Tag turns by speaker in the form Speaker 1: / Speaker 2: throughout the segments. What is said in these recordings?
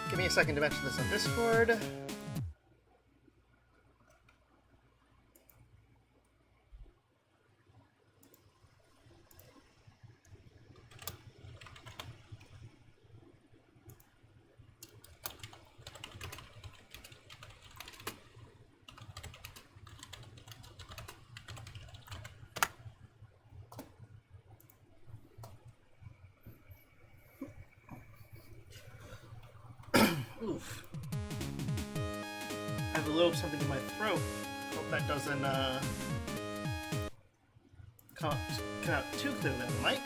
Speaker 1: Give me a second to mention this on Discord. Oof. I have a little something in my throat. Hope that doesn't come out too clearly on the mic.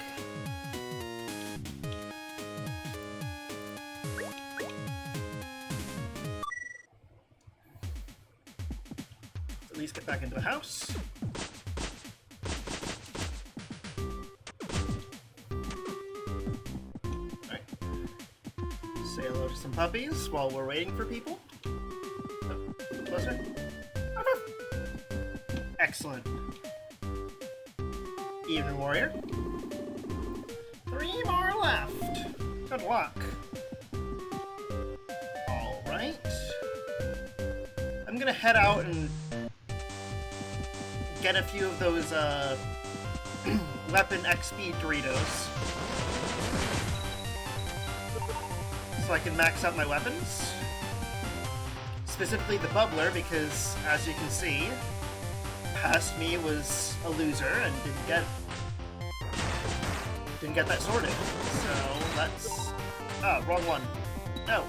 Speaker 1: At least get back into the house. Say hello to some puppies while we're waiting for people. Oh, closer. Excellent. Evening, warrior. 3 more left. Good luck. Alright. I'm gonna head out and get a few of those weapon XP Doritos. So I can max out my weapons. Specifically the bubbler, because as you can see, past me was a loser and didn't get that sorted. So let's wrong one. No.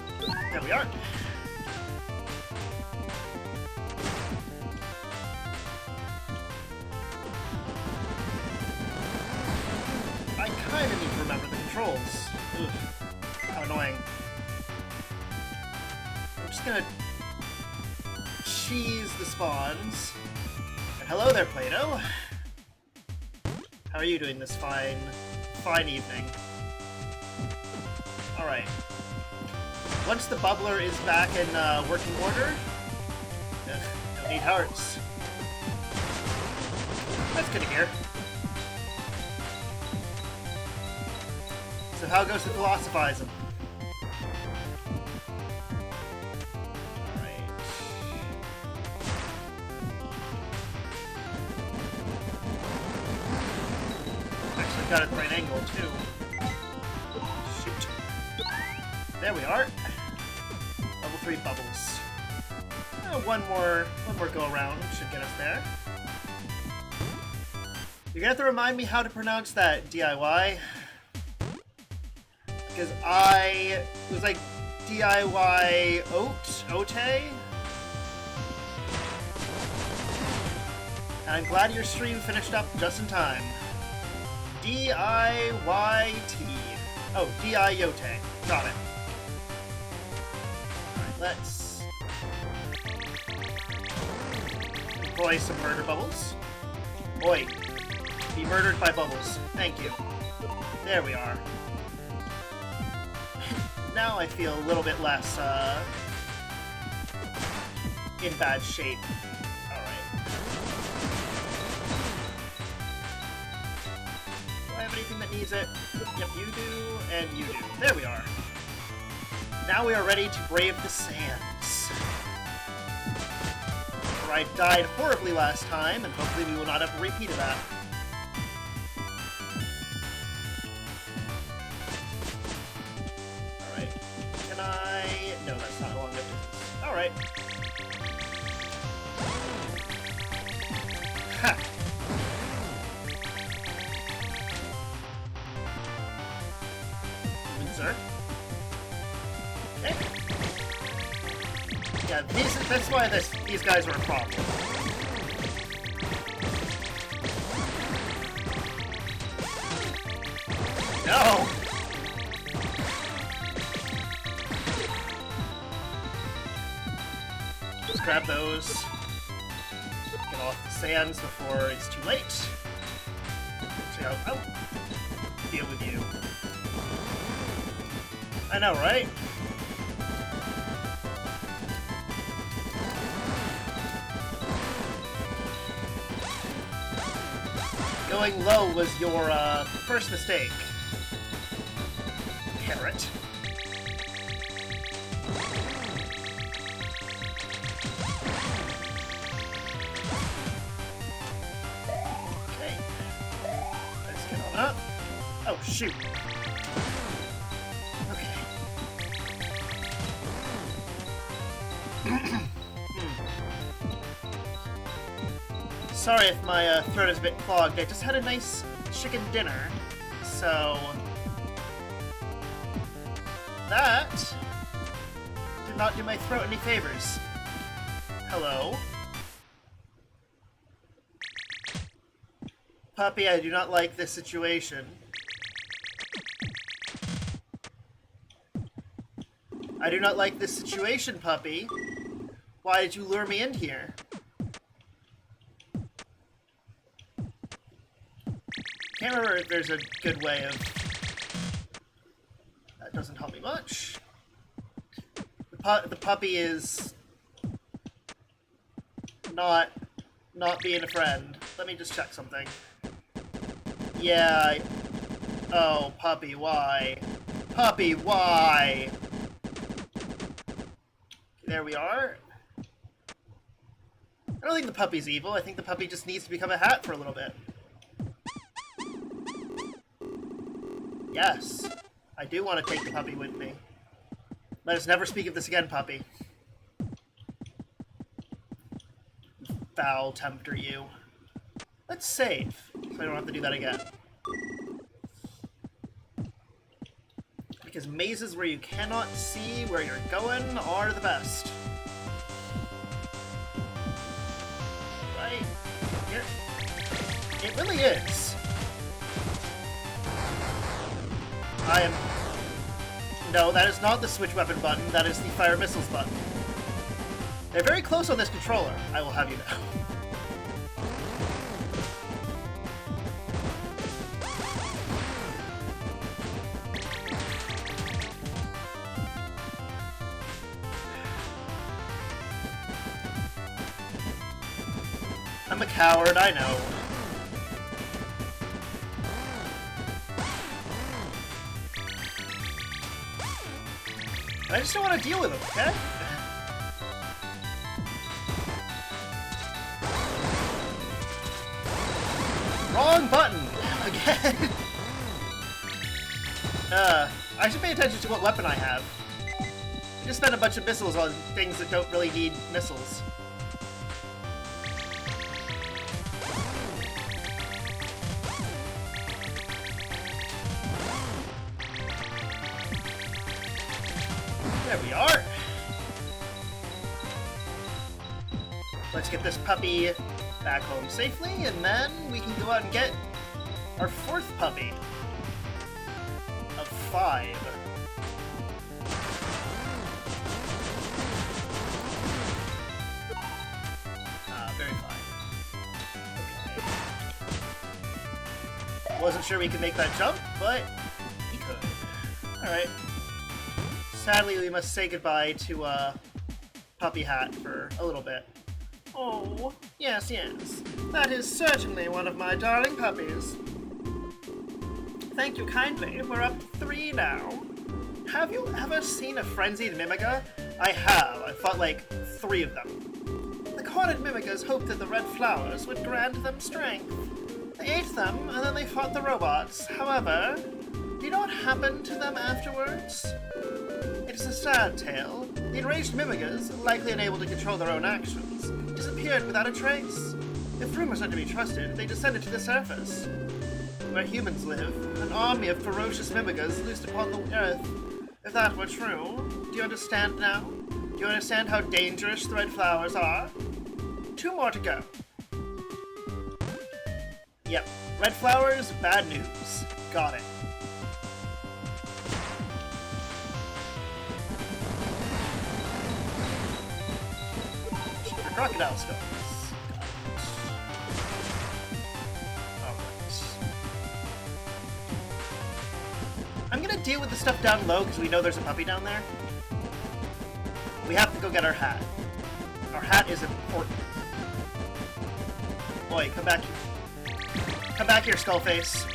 Speaker 1: There we are. I kinda need to remember the controls. Oof. How annoying. Gonna cheese the spawns. And hello there, Plato. How are you doing this fine evening? Alright. Once the bubbler is back in working order, don't need hearts. That's good to hear. So how goes the philosophizing? Got it at the right angle too. Shoot. There we are. Level 3 bubbles. One more go around should get us there. You're gonna have to remind me how to pronounce that DIY. Because it was like DIY Ote. And I'm glad your stream finished up just in time. D-I-Y-T. Oh, D-I-Yote. Got it. Alright, let's deploy some murder bubbles. Oi. Be murdered by bubbles. Thank you. There we are. Now I feel a little bit less, in bad shape. Anything that needs it. Yep, you do, and you do. There we are. Now we are ready to brave the sands. Where I died horribly last time, and hopefully we will not have a repeat of that. Alright. Can I... No, that's not a long distance. Alright. Ha! Sir. Okay. Yeah, that's why these guys are a problem. No! Let's grab those. Get off the sands before it's too late. So I'll deal with you. I know, right? Going low was your first mistake. Carrot. Okay. Let's get on up. Oh, shoot. Okay. Sorry if my throat is a bit clogged. I just had a nice chicken dinner, so that did not do my throat any favors. Hello? Puppy, I do not like this situation. I do not like this situation, puppy. Why did you lure me in here? Can't remember if there's a good way of... That doesn't help me much. The puppy is... not being a friend. Let me just check something. Yeah, Oh, puppy, why? Puppy, why? There we are. I don't think the puppy's evil. I think the puppy just needs to become a hat for a little bit. Yes, I do want to take the puppy with me. Let us never speak of this again, puppy. Foul tempter, you. Let's save, so I don't have to do that again. Because mazes where you cannot see where you're going are the best. Right here. It really is. No, that is not the switch weapon button, that is the fire missiles button. They're very close on this controller, I will have you know. I'm a coward, I know. I just don't want to deal with them, okay? Wrong button! Again! I should pay attention to what weapon I have. I just spent a bunch of missiles on things that don't really need missiles. There we are. Let's get this puppy back home safely, and then we can go out and get our fourth puppy of 5. Very fine. Okay. Wasn't sure we could make that jump, but we could. Alright. Sadly, we must say goodbye to Puppy Hat for a little bit. Oh, yes, yes. That is certainly one of my darling puppies. Thank you kindly. We're up to 3 now. Have you ever seen a frenzied Mimiga? I have. I fought like 3 of them. The cornered Mimigas hoped that the red flowers would grant them strength. They ate them, and then they fought the robots. However, do you know what happened to them afterwards? It is a sad tale. The enraged Mimigas, likely unable to control their own actions, disappeared without a trace. If rumors are to be trusted, they descended to the surface. Where humans live, an army of ferocious Mimigas loosed upon the earth If that were true, do you understand now? Do you understand how dangerous the red flowers are? 2 more to go. Yep, red flowers, bad news. Got it. Crocodile stones. Got it. Alright. I'm gonna deal with the stuff down low because we know there's a puppy down there. We have to go get our hat. Our hat is important. Boy, come back here. Come back here, Skullface.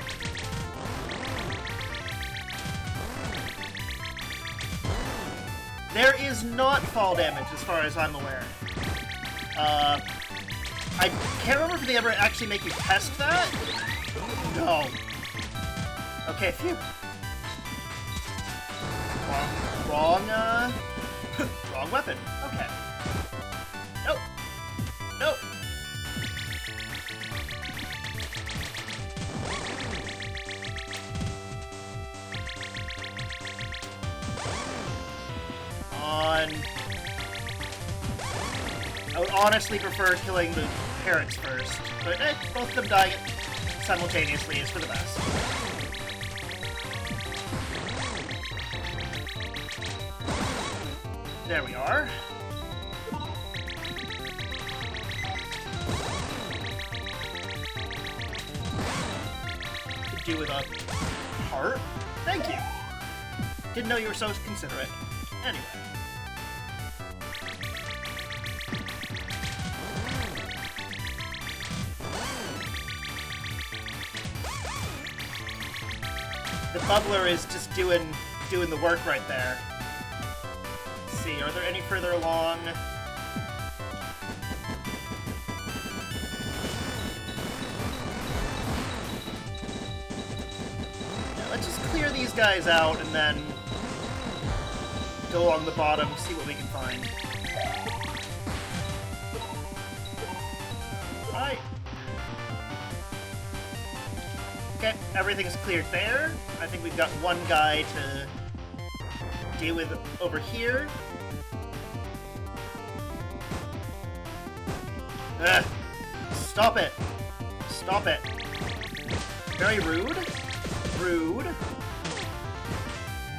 Speaker 1: There is not fall damage as far as I'm aware. I can't remember if they ever actually make you test that. No. Okay, phew. Wrong, wrong weapon. Okay. Nope. Nope. I would honestly prefer killing the parents first, but both of them dying simultaneously is for the best. There we are. Could do with a heart. Thank you. Didn't know you were so considerate. Anyway. The bubbler is just doing the work right there. Let's see, are there any further along? Yeah, let's just clear these guys out and then go along the bottom, see what we can find. Alright. Okay, everything's cleared there. I think we've got one guy to deal with over here. Ugh. Stop it. Stop it. Very rude. Rude.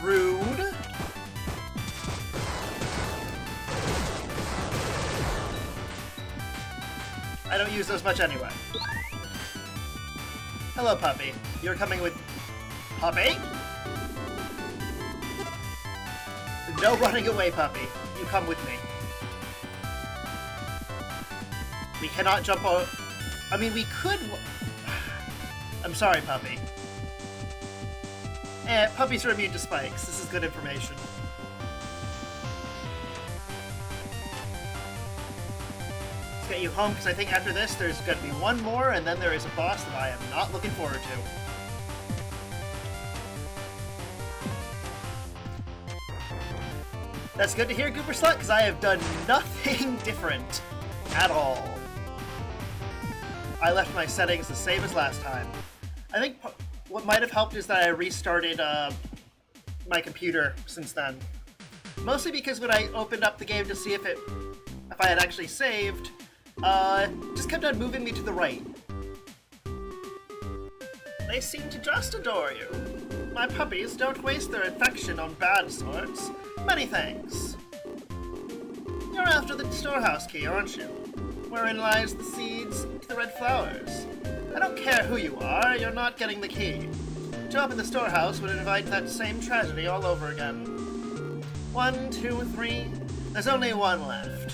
Speaker 1: Rude. I don't use those much anyway. Hello, puppy. You're coming with... Puppy? No running away, puppy. You come with me. We cannot jump on... I mean, we could... I'm sorry, puppy. Puppies are immune to spikes. This is good information. Let's get you home, because I think after this, there's going to be one more, and then there is a boss that I am not looking forward to. That's good to hear, Gooper Slut, because I have done nothing different at all. I left my settings the same as last time. I think what might have helped is that I restarted my computer since then. Mostly because when I opened up the game to see if I had actually saved, just kept on moving me to the right. They seem to just adore you. My puppies don't waste their affection on bad sorts. Many thanks. You're after the storehouse key, aren't you? Wherein lies the seeds to the red flowers. I don't care who you are, you're not getting the key. To open the storehouse would invite that same tragedy all over again. 1, 2, 3. There's only one left.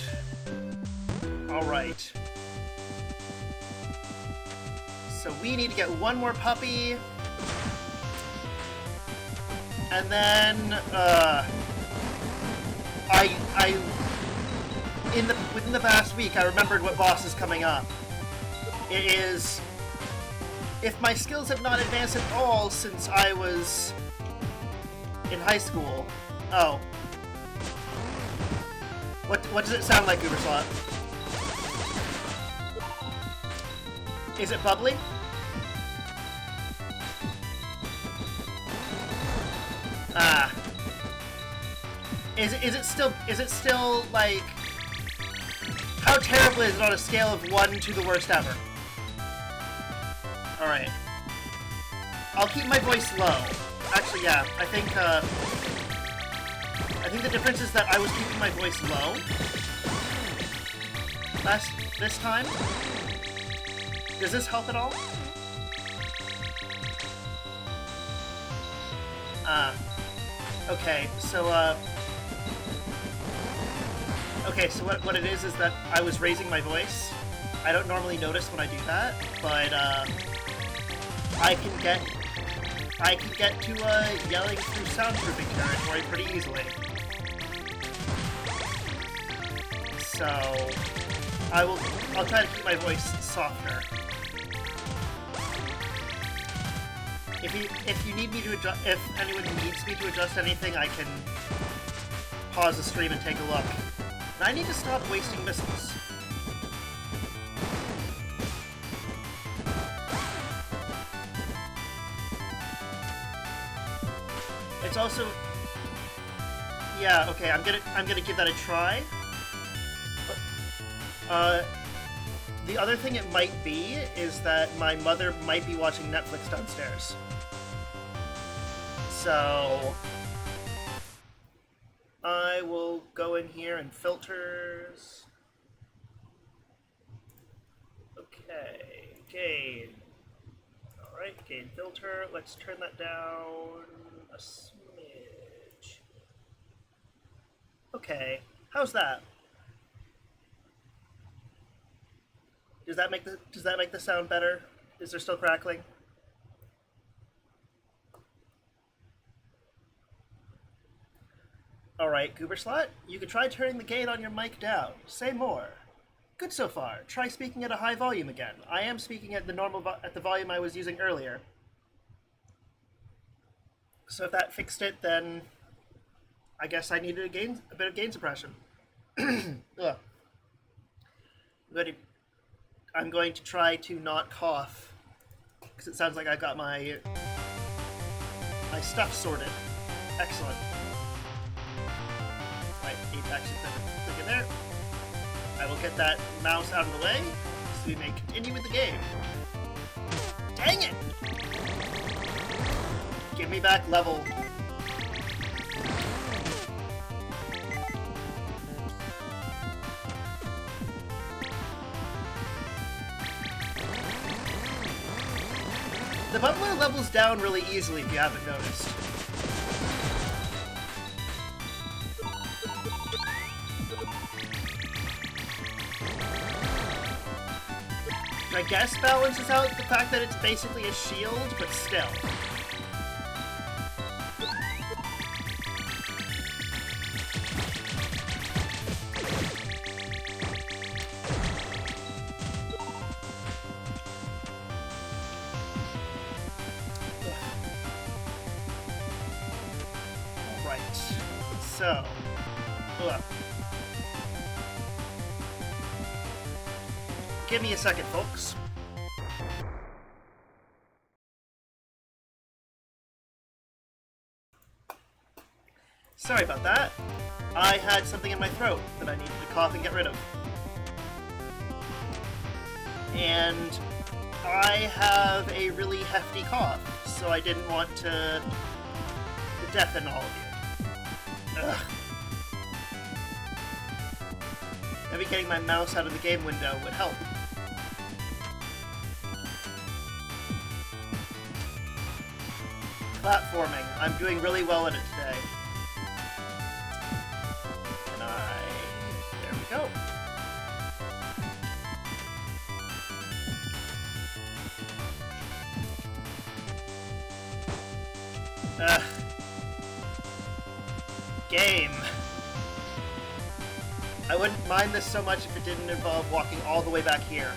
Speaker 1: Alright. So we need to get one more puppy. And then, within the past week, I remembered what boss is coming up. It is, if my skills have not advanced at all since I was in high school. Oh. What does it sound like, Goober Slot? Is it bubbly? Ah. Is it still like, how terrible is it on a scale of 1 to the worst ever? All right. I'll keep my voice low. Actually, yeah. I think the difference is that I was keeping my voice low this time. Does this help at all? Okay, so what it is that I was raising my voice. I don't normally notice when I do that, but I can get to yelling through soundproofing territory pretty easily. So I'll try to keep my voice softer. If you need me to adjust, if anyone needs me to adjust anything, I can pause the stream and take a look. And I need to stop wasting missiles. It's also, yeah, okay, I'm gonna give that a try. The other thing it might be is that my mother might be watching Netflix downstairs. So I will go in here and filters. Okay, gain. Alright, gain filter. Let's turn that down a smidge. Okay, how's that? Does that make the sound better? Is there still crackling? Alright, Gooberslot, you could try turning the gain on your mic down. Say more. Good so far. Try speaking at a high volume again. I am speaking at the volume I was using earlier. So if that fixed it, then I guess I needed a bit of gain suppression. Ugh. I'm going to try to not cough, because it sounds like I've got my stuff sorted. Excellent. Right, Apex click in there. I will get that mouse out of the way, so we may continue with the game. Dang it! Give me back level. The butler levels down really easily if you haven't noticed. I guess balances out the fact that it's basically a shield, but still. So, give me a second, folks. Sorry about that. I had something in my throat that I needed to cough and get rid of. And I have a really hefty cough, so I didn't want to deafen all of you. Ugh. Maybe getting my mouse out of the game window would help. Platforming. I'm doing really well at it today. There we go. Game. I wouldn't mind this so much if it didn't involve walking all the way back here.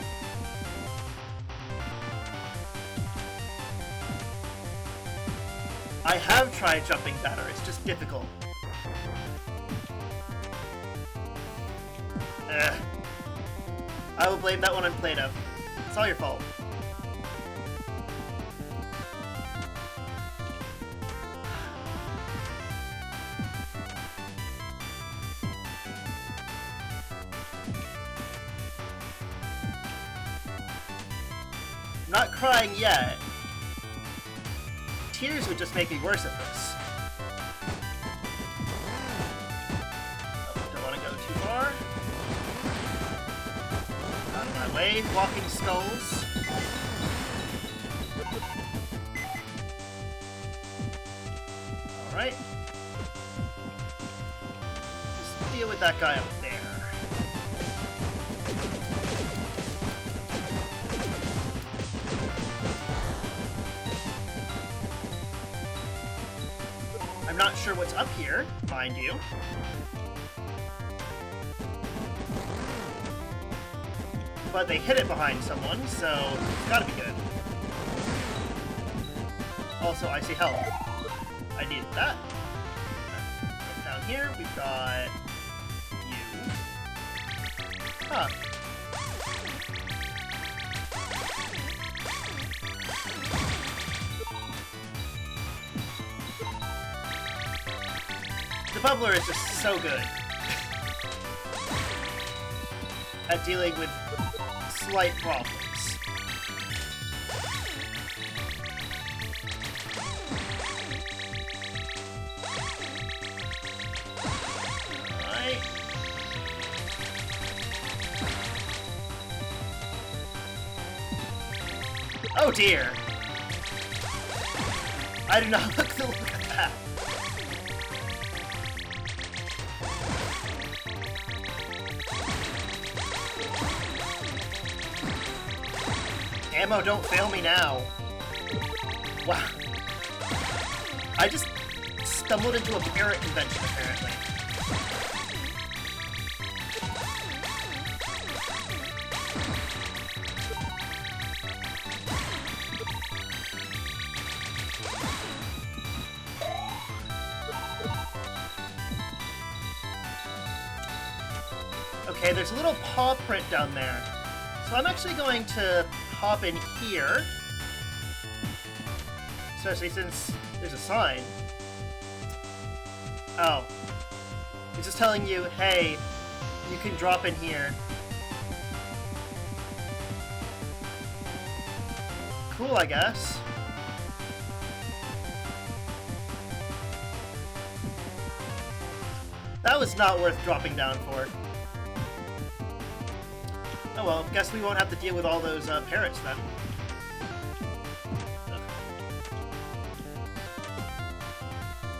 Speaker 1: I have tried jumping better, it's just difficult. I will blame that one on Play-Doh. It's all your fault. I'm not crying yet. Tears would just make me worse at this. Oh, don't want to go too far. Out of my way, walking skulls. Alright. Just deal with that guy up there. I'm not sure what's up here, mind you. But they hid it behind someone, so it's gotta be good. Also, I see health. I needed that. Right down here, we've got you. Huh. The bubbler is just so good at dealing with slight problems. Alright. Oh dear! I do not look at that. Ammo, don't fail me now. Wow. I just stumbled into a parrot convention, apparently. Okay, there's a little paw print down there. So I'm actually going to hop in here. Especially since there's a sign. Oh. It's just telling you, hey, you can drop in here. Cool, I guess. That was not worth dropping down for. Oh well, guess we won't have to deal with all those parrots then.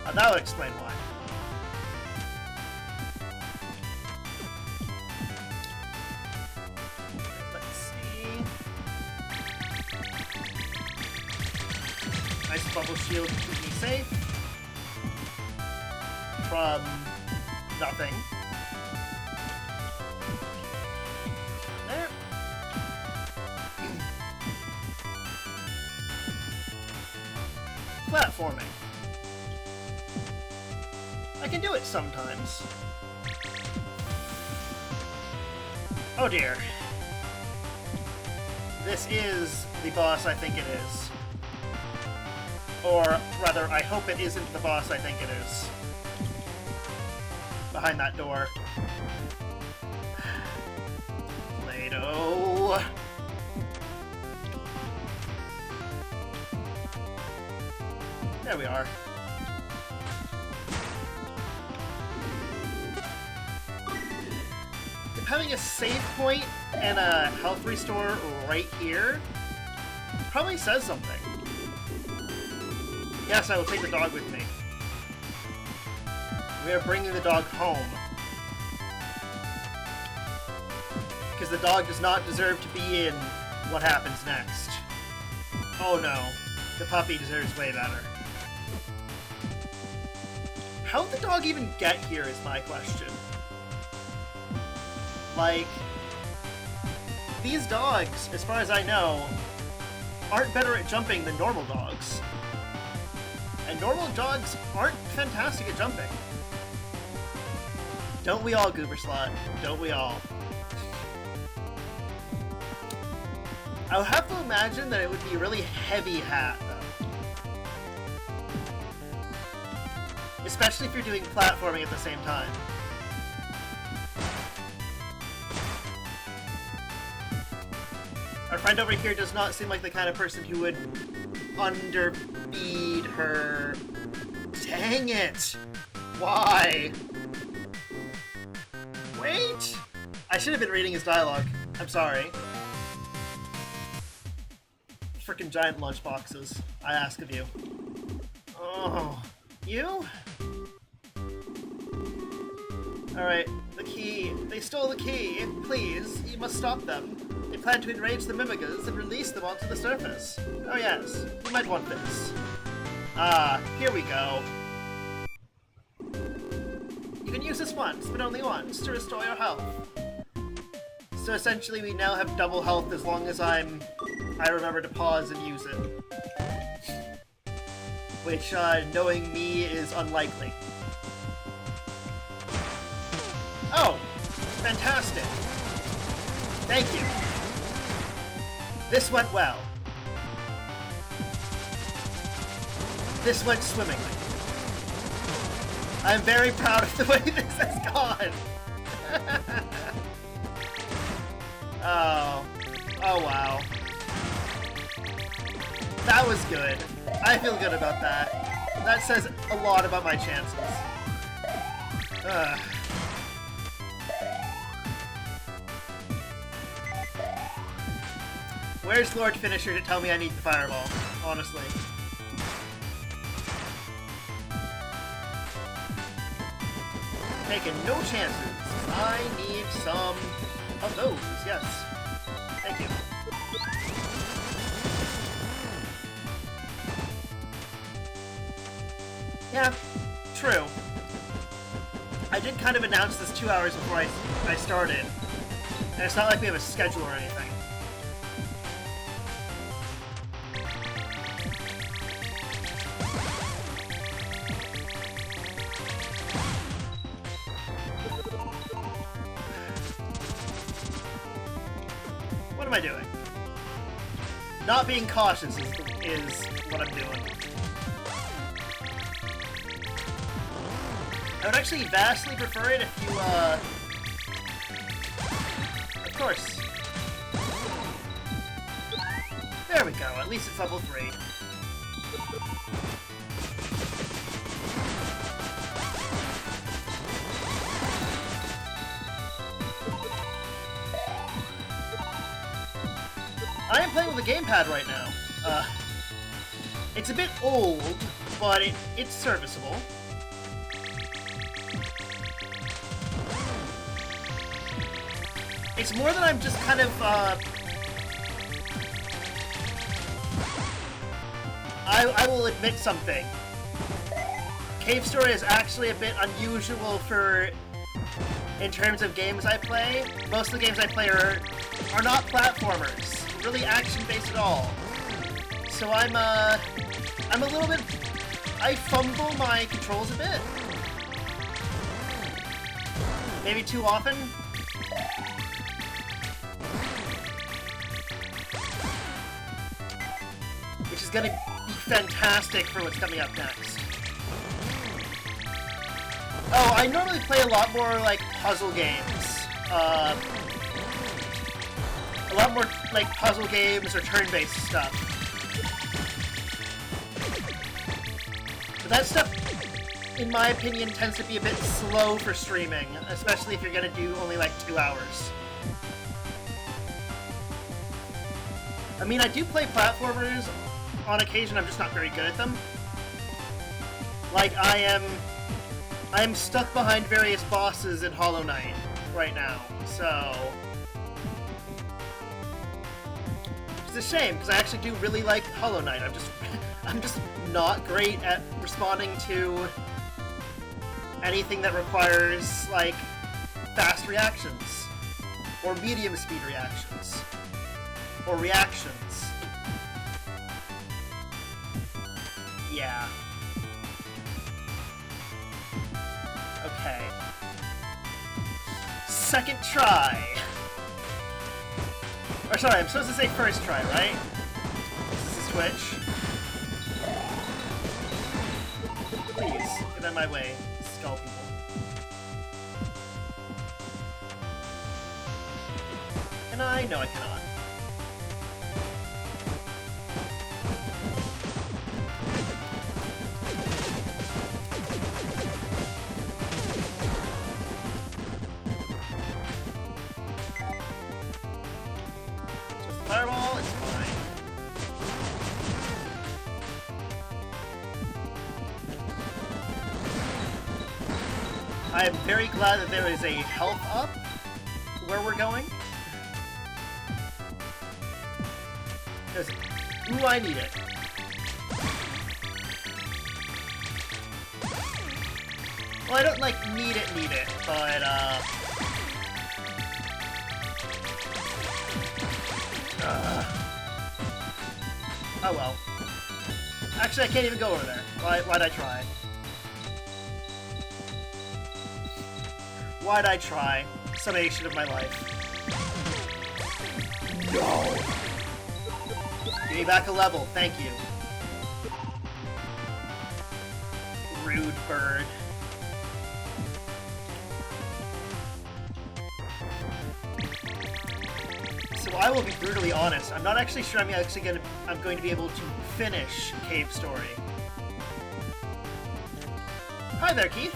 Speaker 1: Oh, that would explain why. Let's see. Nice bubble shield to keep me safe from nothing. Platforming. I can do it sometimes. Oh dear. This is the boss I think it is. Or rather, I hope it isn't the boss I think it is. Behind that door. Play-Doh. There we are. Having a save point and a health restore right here probably says something. Yes, I will take the dog with me. We are bringing the dog home. Because the dog does not deserve to be in what happens next. Oh no, the puppy deserves way better. How did the dog even get here is my question. Like, these dogs, as far as I know, aren't better at jumping than normal dogs. And normal dogs aren't fantastic at jumping. Don't we all, Gooberslot? Don't we all? I would have to imagine that it would be a really heavy hat, though. Especially if you're doing platforming at the same time. Our friend over here does not seem like the kind of person who would underfeed her. Dang it! Why? Wait! I should have been reading his dialogue. I'm sorry. Frickin' giant lunchboxes, I ask of you. Oh, you? Alright, the key. They stole the key. Please, you must stop them. They plan to enrage the Mimigas and release them onto the surface. Oh yes, you might want this. Ah, here we go. You can use this once, but only once, to restore your health. So essentially we now have double health as long as I remember to pause and use it. Which, knowing me, is unlikely. Oh! Fantastic! Thank you. This went well. This went swimmingly. I'm very proud of the way this has gone. Oh. Oh, wow. That was good. I feel good about that. That says a lot about my chances. Ugh. Where's Lord Finisher to tell me I need the fireball? Honestly. Taking no chances. I need some of those, yes. Thank you. Yeah, true. I did kind of announce this 2 hours before I started. And it's not like we have a schedule or anything. What am I doing? Not being cautious is what I'm doing. I would actually vastly prefer it if you, of course. There we go, at least it's level 3. I am playing with a gamepad right now. It's a bit old, but it's serviceable. It's more that I'm just kind of, I will admit something. Cave Story is actually a bit unusual in terms of games I play. Most of the games I play are not platformers, really action-based at all. So I'm a little bit, I fumble my controls a bit. Maybe too often. Which is gonna be fantastic for what's coming up next. Oh, I normally play a lot more, like, puzzle games. A lot more, like, puzzle games or turn-based stuff. But that stuff, in my opinion, tends to be a bit slow for streaming, especially if you're gonna do only, like, 2 hours. I mean, I do play platformers on occasion, I'm just not very good at them. Like, I am stuck behind various bosses in Hollow Knight right now, so... It's a shame, because I actually do really like Hollow Knight. I'm just not great at responding to anything that requires, like, fast reactions. Or medium speed reactions. Or reactions. Yeah. Okay. Second try! Or sorry, I'm supposed to say first try, right? Is this a switch? Please, get out of my way, skull people. And I know I cannot. I am very glad that there is a health up where we're going. Because, ooh, I need it. Well, I don't, like, need it, but, oh well. Actually, I can't even go over there. Why'd I try? Why'd I try? Summation of my life. No! Give me back a level, thank you. Rude bird. So I will be brutally honest. I'm not actually sure I'm going to be able to finish Cave Story. Hi there, Keith.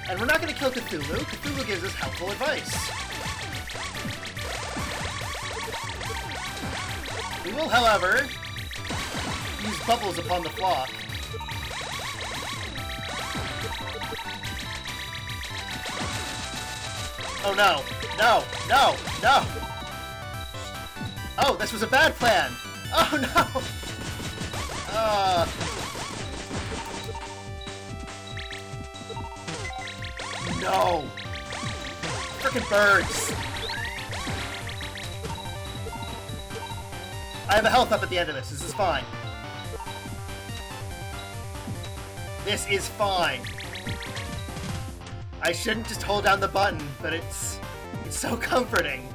Speaker 1: And we're not going to kill Cthulhu. Cthulhu gives us helpful advice. We will, however, use bubbles upon the flock. Oh no! No! No! No! Oh, this was a bad plan! Oh no! No! Frickin' birds! I have a health up at the end of this. This is fine. This is fine. I shouldn't just hold down the button, but it's so comforting.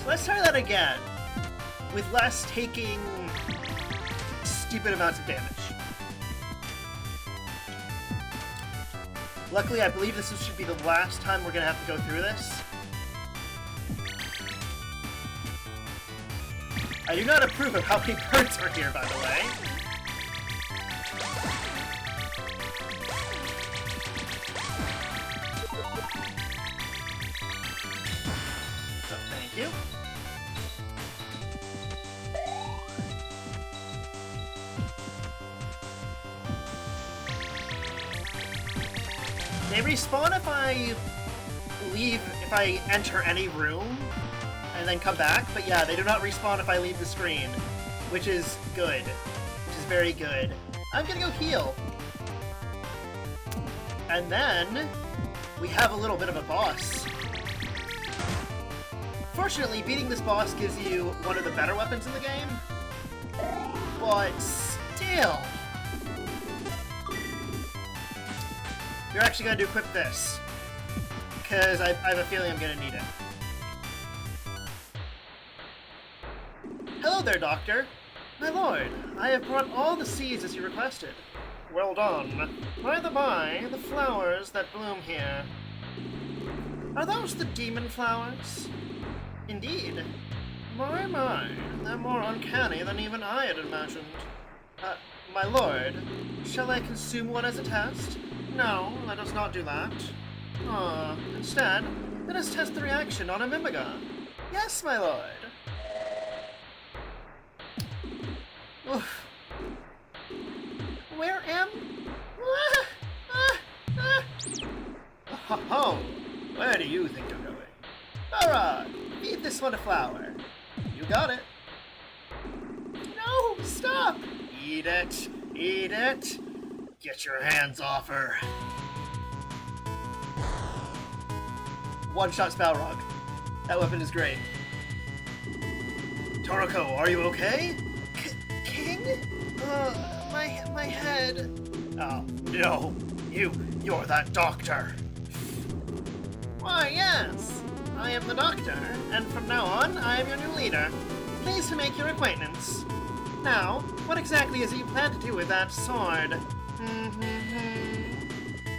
Speaker 1: So let's try that again, with less taking stupid amounts of damage. Luckily, I believe this should be the last time we're gonna have to go through this. I do not approve of how many birds are here, by the way. Thank you. They respawn if I enter any room and then come back, but yeah, they do not respawn if I leave the screen, which is good, which is very good. I'm gonna go heal. And then we have a little bit of a boss. Fortunately, beating this boss gives you one of the better weapons in the game, but still. You're actually going to equip this, because I have a feeling I'm going to need it. Hello there, Doctor. My lord, I have brought all the seeds as you requested. Well done. By the by, the flowers that bloom here. Are those the demon flowers? Indeed. My, they're more uncanny than even I had imagined. My lord, shall I consume one as a test? No, let us not do that. Instead, let us test the reaction on a Mimiga. Yes, my lord. Oof. Where am... Oh, where do you think you're going? Alright, feed this one a flower. You got it. No, stop! Eat it, eat it. Get your hands off her. One-shot Balrog. That weapon is great. Toroko, are you okay? King? My head. Oh, no. You're that doctor. Why, yes. I am the doctor, and from now on, I am your new leader. Pleased to make your acquaintance. Now, what exactly is it you plan to do with that sword?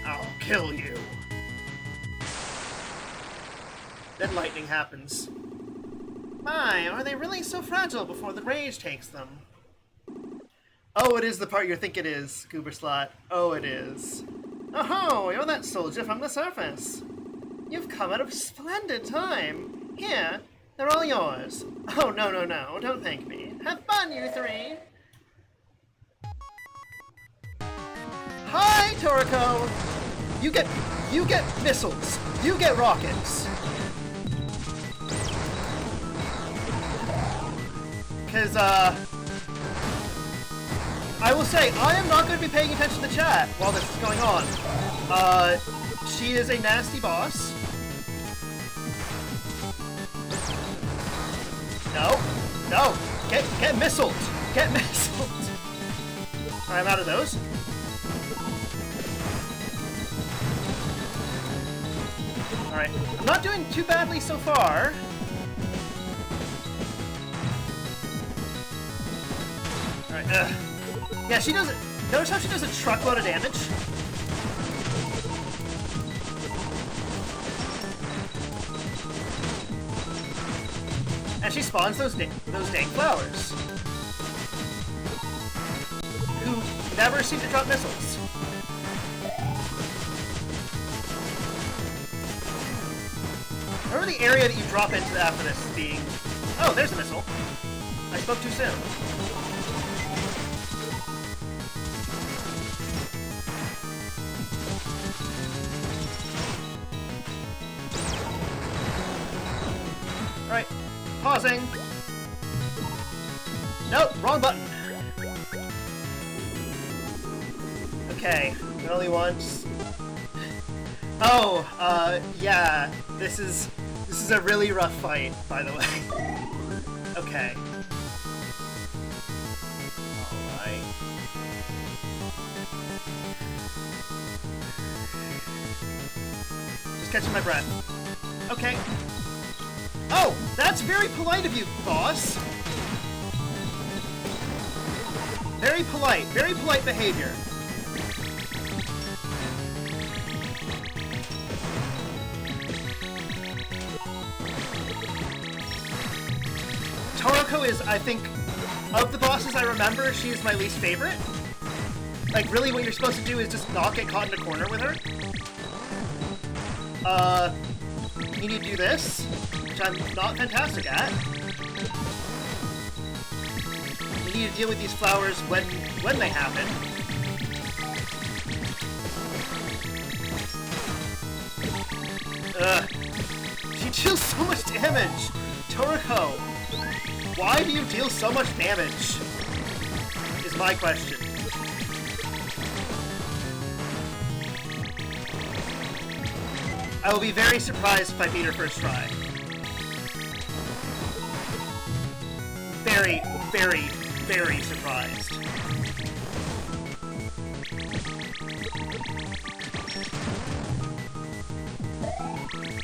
Speaker 1: I'll kill you. Then lightning happens. My, are they really so fragile before the rage takes them? Oh, it is the part you think it is, Gooberslot. Oh, it is. Oh, you're that soldier from the surface. You've come at a splendid time. Here, they're all yours. Oh, no, don't thank me. Have fun, you three! Hi, Toriko! You get missiles. You get rockets. Because, I will say, I am not going to be paying attention to chat while this is going on. She is a nasty boss. No. No. Get missiled. Get missiled. Alright, I'm out of those. Alright. I'm not doing too badly so far. Alright, yeah, she does it. Notice how she does a truckload of damage? And she spawns those dang flowers. Who never seem to drop missiles. Remember the area that you drop into after this being... Oh, there's a missile. I spoke too soon. Alright, pausing. Nope, wrong button. Okay, only once. Oh, yeah, this is a really rough fight, by the way. Okay. Alright. Just catching my breath. Okay. Oh, that's very polite of you, boss. Very polite behavior. Toriko is, I think, of the bosses I remember, she is my least favorite. Like, really what you're supposed to do is just not get caught in a corner with her. You need to do this, which I'm not fantastic at. You need to deal with these flowers when they happen. She deals so much damage! Toriko, why do you deal so much damage? Is my question. I will be very surprised if I beat her first try. Very, very, very surprised.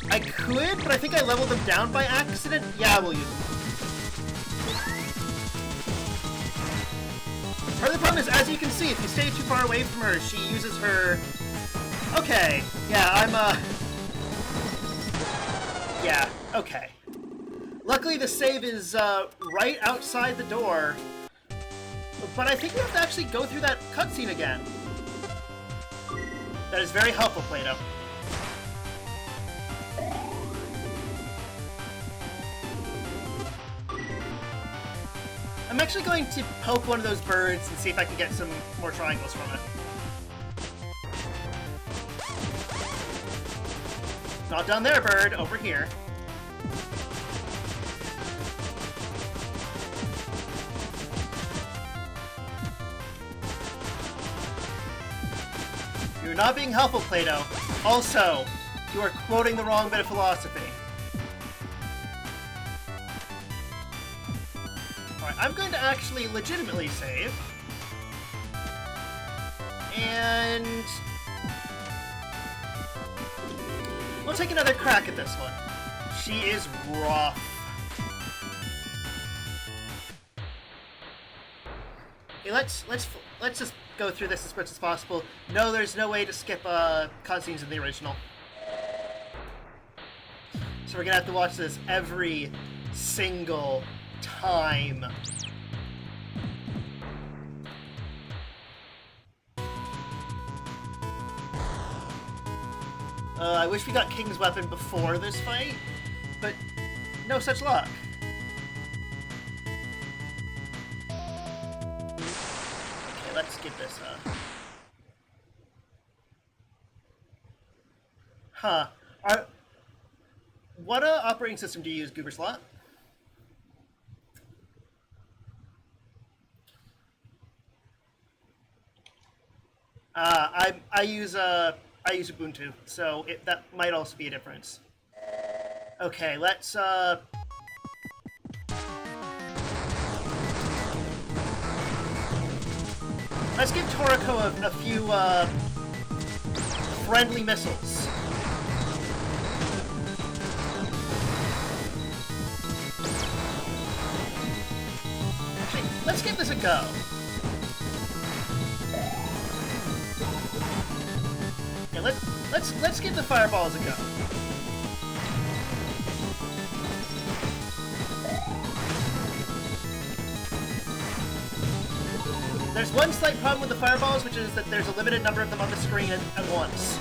Speaker 1: I could, but I think I leveled them down by accident. Yeah, we'll use them. Part of the problem is, as you can see, if you stay too far away from her, she uses her... Okay, yeah, I'm, Yeah, okay. Luckily the save is, right outside the door. But I think we have to actually go through that cutscene again. That is very helpful, Plato. I'm actually going to poke one of those birds and see if I can get some more triangles from it. Not down there, bird. Over here. You're not being helpful, Plato. Also, you are quoting the wrong bit of philosophy. Alright, I'm going to actually legitimately save. And... we'll take another crack at this one. She is rough. Okay, let's just go through this as much as possible. No, there's no way to skip cutscenes in the original. So we're gonna have to watch this every single time. I wish we got King's Weapon before this fight, but no such luck. let's get this, Huh. What operating system do you use, Gooberslot? I use Ubuntu, so that might also be a difference. Okay, let's give Toroko a few friendly missiles. Actually, let's give this a go. Yeah, let's give the fireballs a go. There's one slight problem with the fireballs, which is that there's a limited number of them on the screen at once.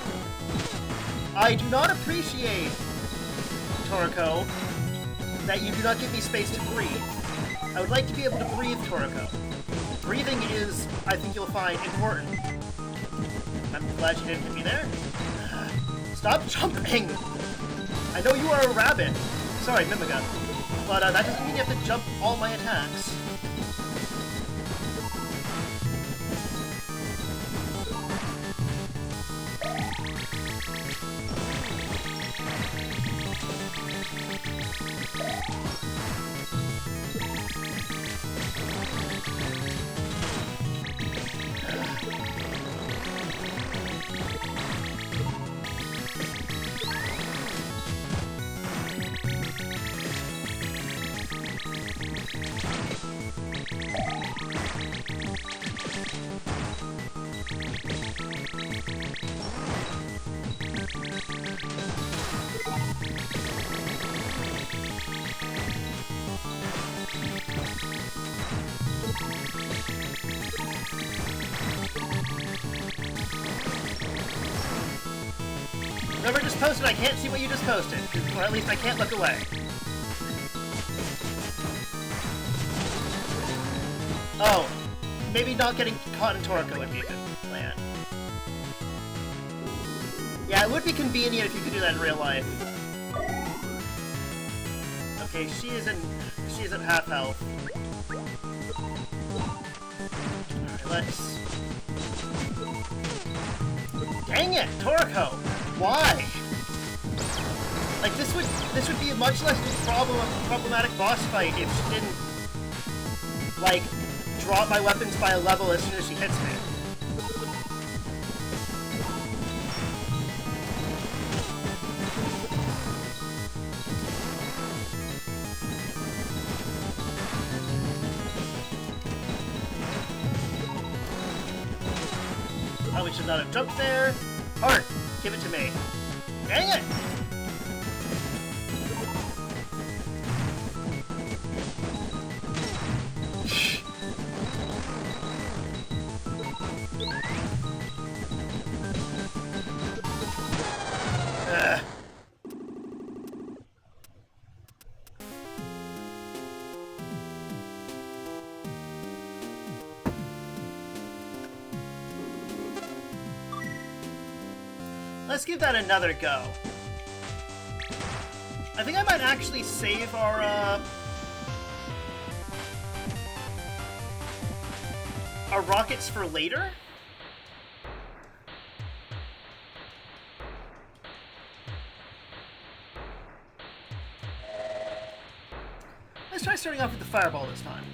Speaker 1: I do not appreciate, Toroko, that you do not give me space to breathe. I would like to be able to breathe, Toroko. Breathing is, I think you'll find, important. I'm glad you didn't hit me there. Stop jumping! I know you are a rabbit. Sorry, Mimiga. But that doesn't mean you have to jump all my attacks. Whoever just posted, I can't see what you just posted. Or at least I can't look away. Oh, maybe not getting caught in Toroko would be a good plan. Yeah, it would be convenient if you could do that in real life. Okay, she is at half health. Alright, let's... Dang it, Toroko! Why? Like, this would be a much less problematic boss fight if she didn't, like, drop my weapons by a level as soon as she hits me. Probably should not have jumped there. Heart, give it to me. Dang it! Let's give that another go. I think I might actually save our rockets for later. Let's try starting off with the fireball this time.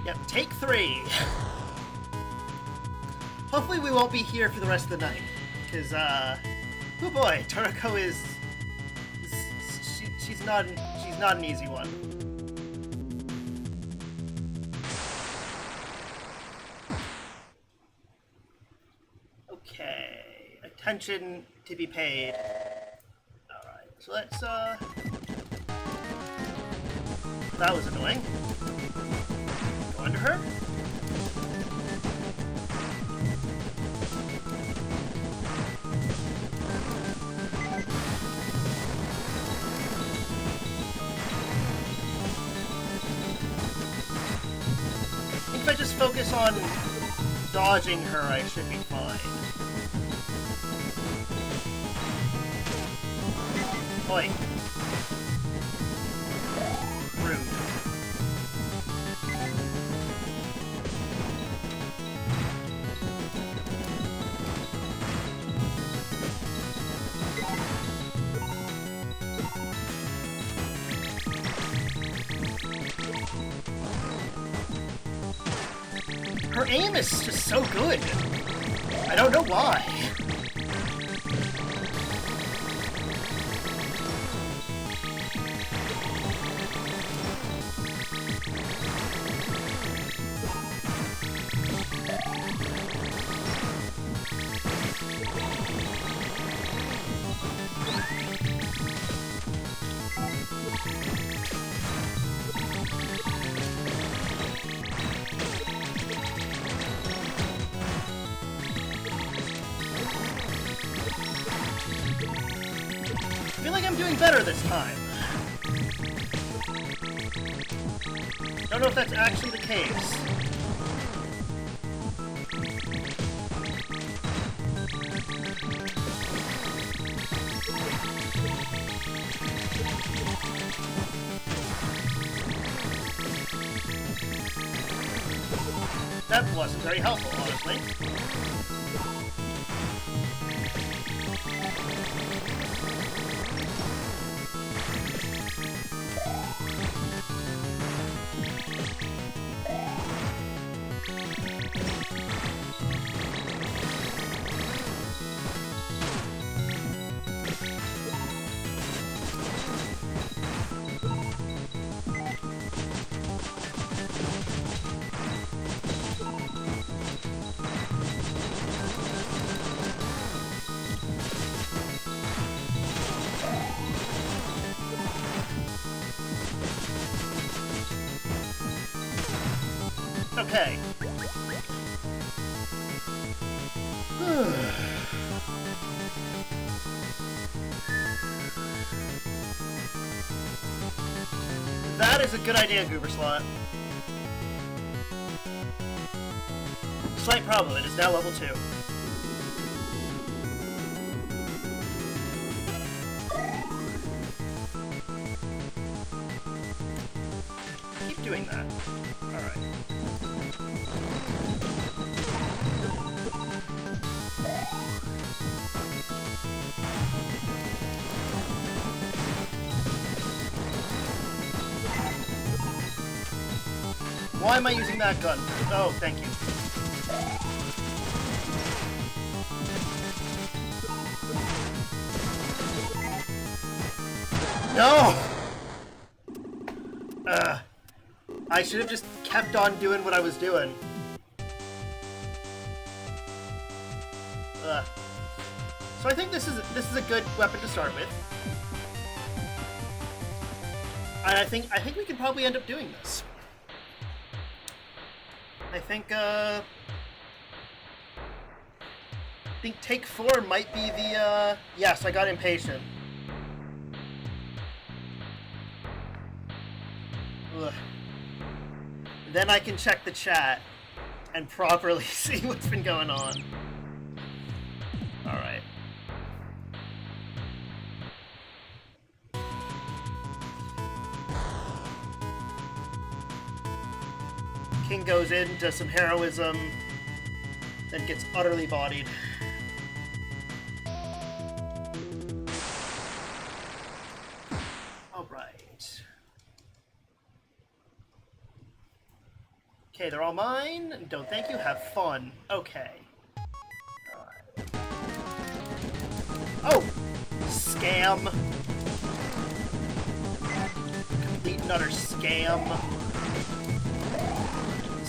Speaker 1: Yep, take 3. Hopefully we won't be here for the rest of the night. Because, oh boy, Toroko is she's not an easy one. Okay, attention to be paid. Alright, so let's, that was annoying. Go under her. if I just focus on dodging her, I should be fine. Oi. Rude. Her aim is just so good. I don't know why. I feel like I'm doing better this time. Don't know if that's actually the case. That wasn't very helpful, honestly. Okay. That is a good idea, Goober Slot. Slight problem, it is now level 2. Keep doing that. Alright. Why am I using that gun? Oh, thank you. No! I should have just kept on doing what I was doing. So I think this is a good weapon to start with. And I think we can probably end up doing this. I think take 4 might be the yes, I got impatient. Ugh. Then I can check the chat and properly see what's been going on. Alright. King goes in, does some heroism, then gets utterly bodied. Alright. Okay, they're all mine. Don't thank you, have fun. Okay. Alright. Oh! Scam. Complete and utter scam.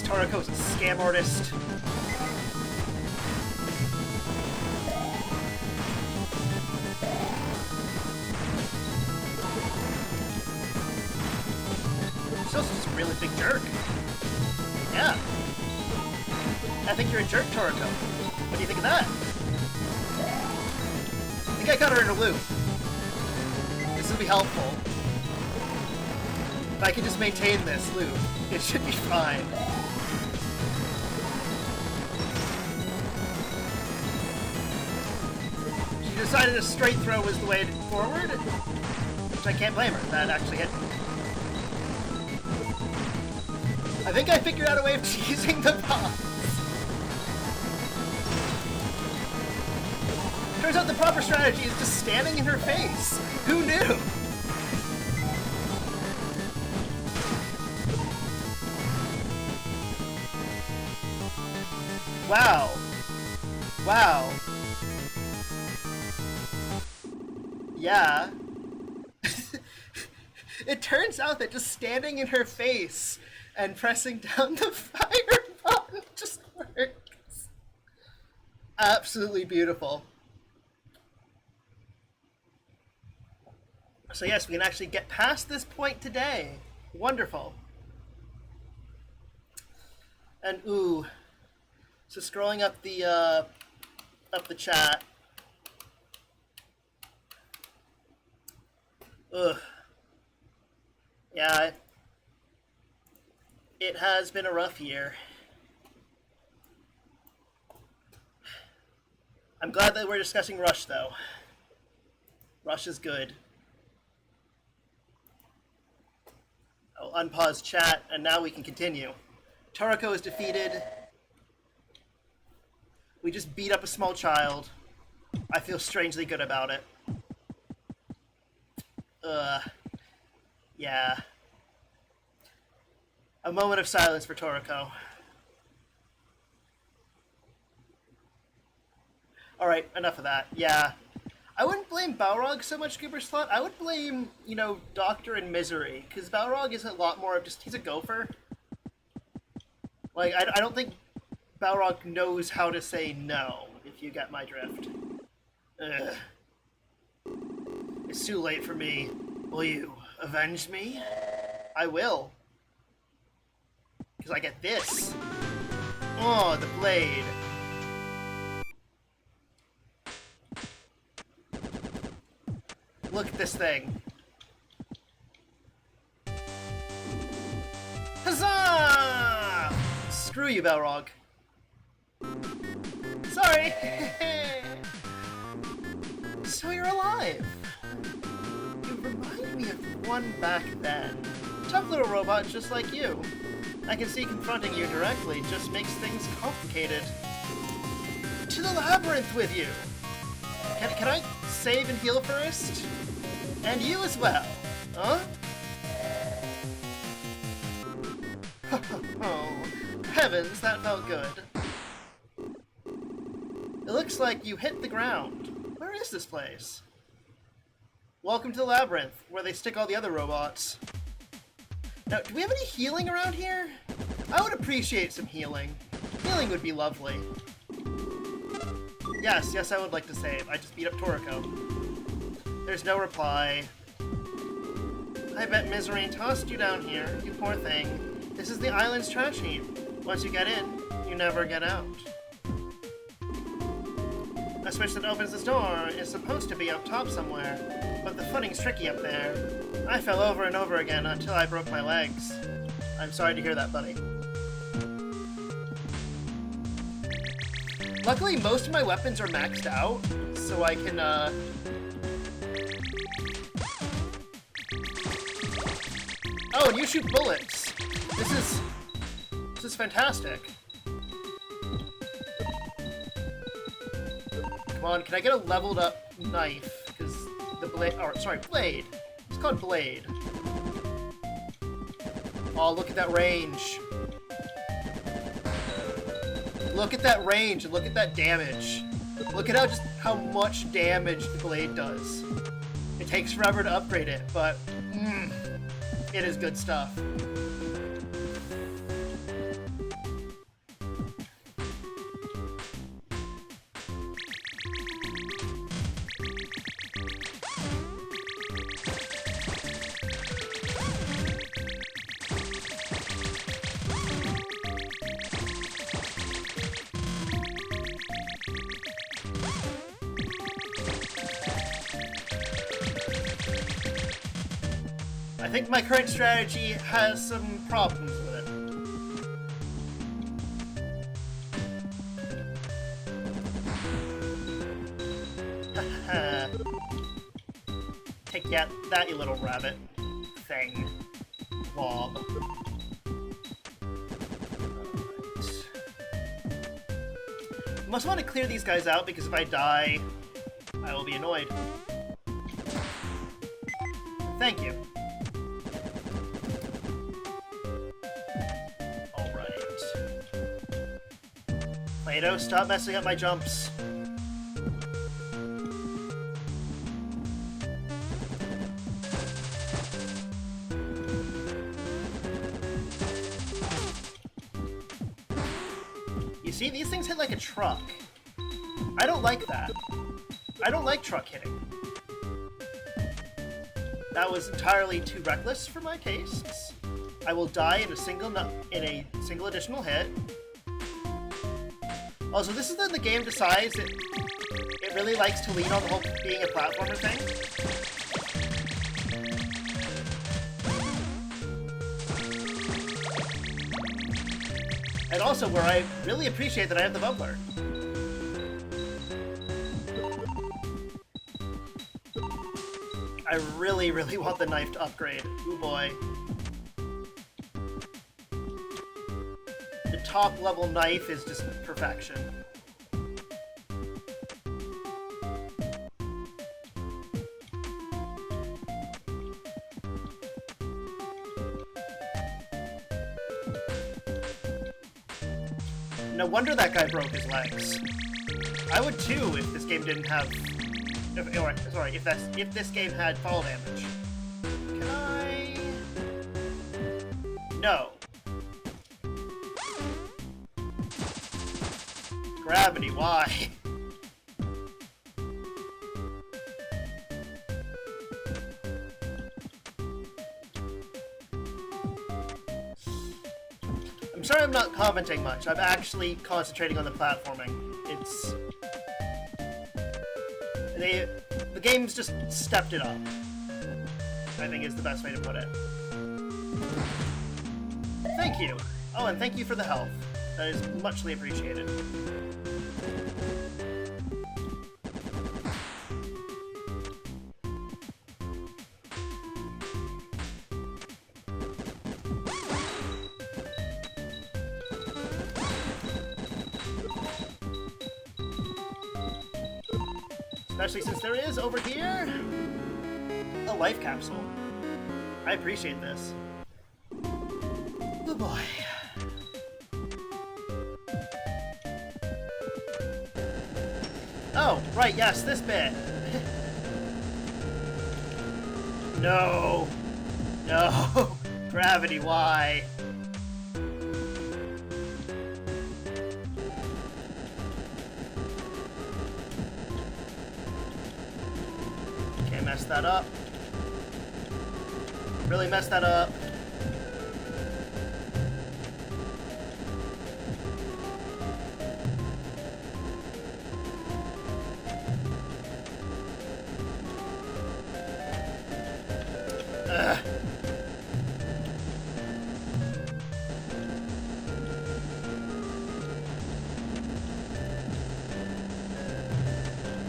Speaker 1: Tarako's a scam artist. She's also just a really big jerk. Yeah. I think you're a jerk, Toriko. What do you think of that? I think I got her in a loop. This will be helpful. If I can just maintain this loop, it should be fine. She decided a straight throw was the way forward, which I can't blame her. That actually hit me. I think I figured out a way of cheesing the boss. Turns out the proper strategy is just standing in her face. Who knew? Wow. Wow. Yeah. It turns out that just standing in her face and pressing down the fire button just works. Absolutely beautiful. So yes, we can actually get past this point today. Wonderful. And ooh. So scrolling up the chat. Ugh. Yeah. It has been a rough year. I'm glad that we're discussing Rush, though. Rush is good. I'll unpause chat, and now we can continue. Toroko is defeated. We just beat up a small child. I feel strangely good about it. Yeah. A moment of silence for Toroko. Alright, enough of that. Yeah. I wouldn't blame Balrog so much, Goober Slut. I would blame, Doctor and Misery. Because Balrog is a lot more of just, he's a gopher. Like, I don't think Balrog knows how to say no, if you get my drift. Ugh. It's too late for me. Will you avenge me? I will. Because I get this. Oh, the blade. Look at this thing. Huzzah! Screw you, Balrog. Sorry. So you're alive. You remind me of one back then. Tough little robot just like you. I can see confronting you directly just makes things complicated. To the labyrinth with you! Can I save and heal first? And you as well, huh? Oh, heavens, that felt good. It looks like you hit the ground. Where is this place? Welcome to the labyrinth, where they stick all the other robots. Now, do we have any healing around here? I would appreciate some healing. Healing would be lovely. Yes, I would like to save. I just beat up Toroko. There's no reply. I bet Misery tossed you down here, you poor thing. This is the island's trash heap. Once you get in, you never get out. A switch that opens this door is supposed to be up top somewhere, but the footing's tricky up there. I fell over and over again until I broke my legs. I'm sorry to hear that, buddy. Luckily, most of my weapons are maxed out, so I can, Oh, and you shoot bullets! This is fantastic. Come on, can I get a leveled up knife? Because the blade, blade. It's called Blade. Oh, look at that range. Look at that range and look at that damage. Look at how much damage the blade does. It takes forever to upgrade it, but it is good stuff. I think my current strategy has some problems with it. Take that, you little rabbit thing. Blob. Must want to clear these guys out because if I die, I will be annoyed. Thank you. Alright. Play-Doh, stop messing up my jumps. You see, these things hit like a truck. I don't like that. I don't like truck hitting. That was entirely too reckless for my tastes. I will die in a single additional hit. Also, this is when the game decides that it really likes to lean on the whole being a platformer thing. And also where I really appreciate that I have the bubbler. I really, really want the knife to upgrade. Ooh boy. The top level knife is just perfection. No wonder that guy broke his legs. I would too if this game didn't have... if this game had fall damage. Can I... No. Gravity, why? I'm sorry I'm not commenting much. I'm actually concentrating on the platforming. It's... The game's just stepped it up, I think is the best way to put it. Thank you. Oh, and thank you for the health. That is muchly appreciated. Especially since there is, over here, a life capsule. I appreciate this. Oh boy. Oh, right, yes, this bit. No. No. Gravity, why? Messed that up. Really messed that up. Ugh.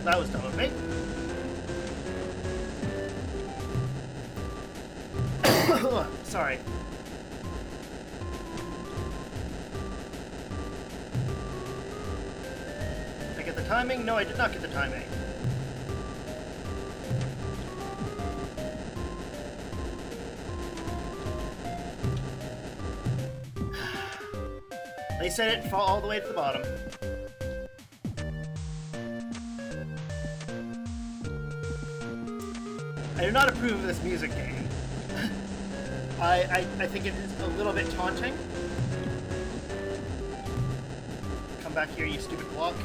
Speaker 1: That was dumb of me. Sorry. Did I get the timing? No, I did not get the timing. They said it fall all the way to the bottom. I do not approve of this music game. I think it is a little bit taunting. Come back here, you stupid block.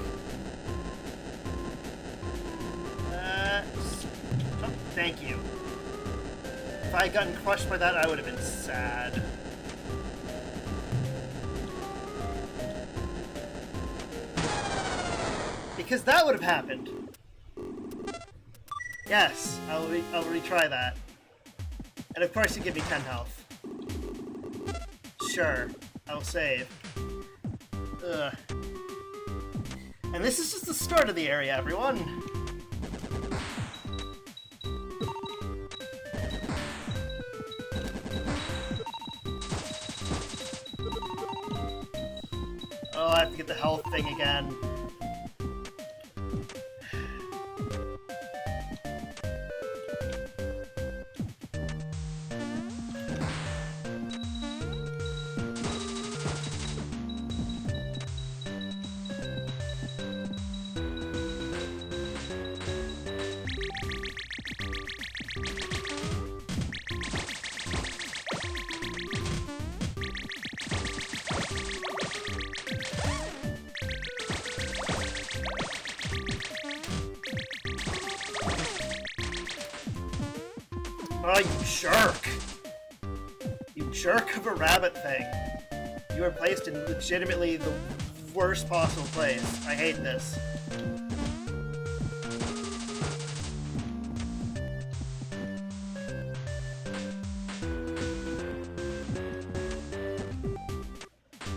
Speaker 1: Oh, thank you. If I had gotten crushed by that, I would have been sad. Because that would have happened. Yes, I'll retry that. And of course you give me 10 health. Sure, I will save. Ugh. And this is just the start of the area, everyone. to get the health thing again. Oh, you jerk! You jerk of a rabbit thing. You are placed in legitimately the worst possible place. I hate this.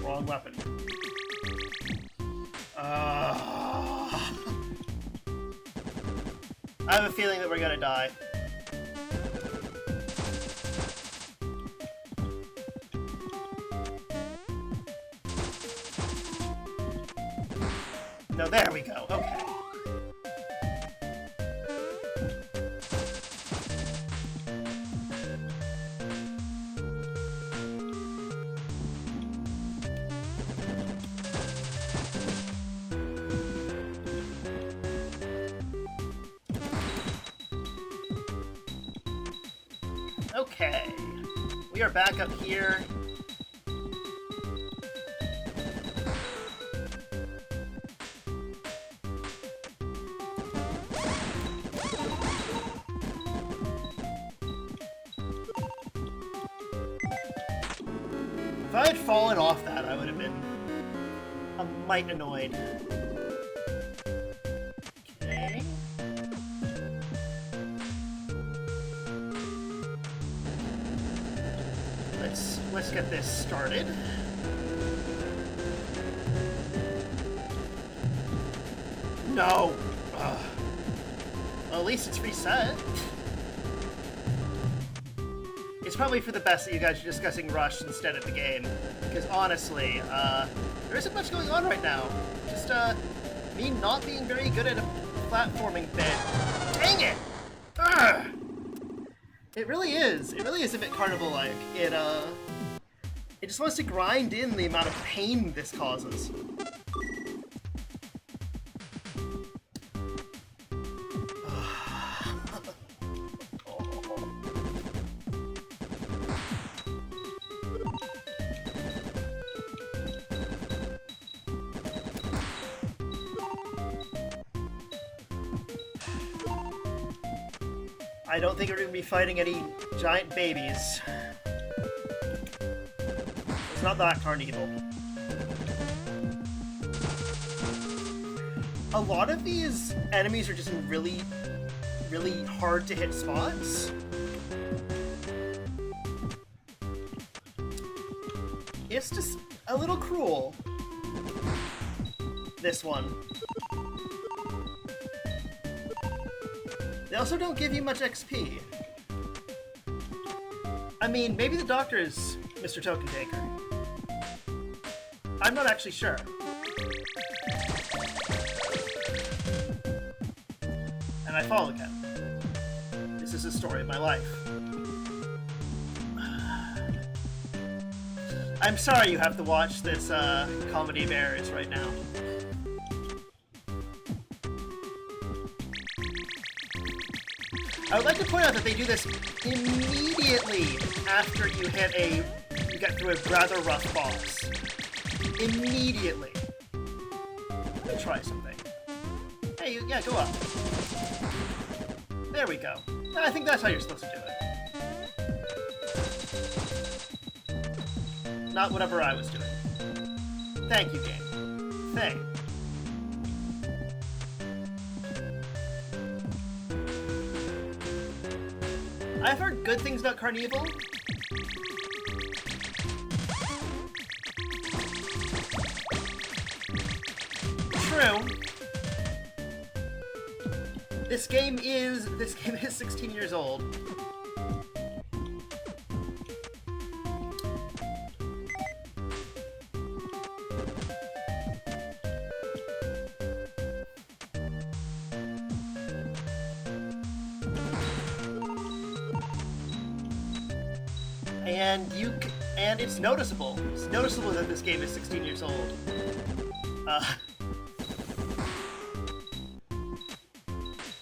Speaker 1: Wrong weapon. I have a feeling that we're gonna die. No, there we go. Okay. Okay. We are back up here. If I had fallen off that, I would have been a mite annoyed. Okay. Let's get this started. No. Ugh. Well, at least it's reset. It's probably for the best that you guys are discussing Rush instead of the game, because honestly, there isn't much going on right now. Just, me not being very good at a platforming bit. Dang it! Ugh! It really is. It really is a bit Carnival-like. It just wants to grind in the amount of pain this causes. I don't think we're going to be fighting any giant babies. It's not that Carnival. A lot of these enemies are just in really, really hard to hit spots. It's just a little cruel. This one. They also don't give you much XP. I mean, maybe the doctor is Mr. Token Taker. I'm not actually sure. And I follow him. This is the story of my life. I'm sorry you have to watch this comedy of errors right now. I would like to point out that they do this immediately after you get through a rather rough boss. Immediately. Let me try something. Hey, yeah, go up. There we go. I think that's how you're supposed to do it. Not whatever I was doing. Thank you, game. Thank. I've heard good things about Carnival. True. This game is 16 years old. And it's noticeable. It's noticeable that this game is 16 years old.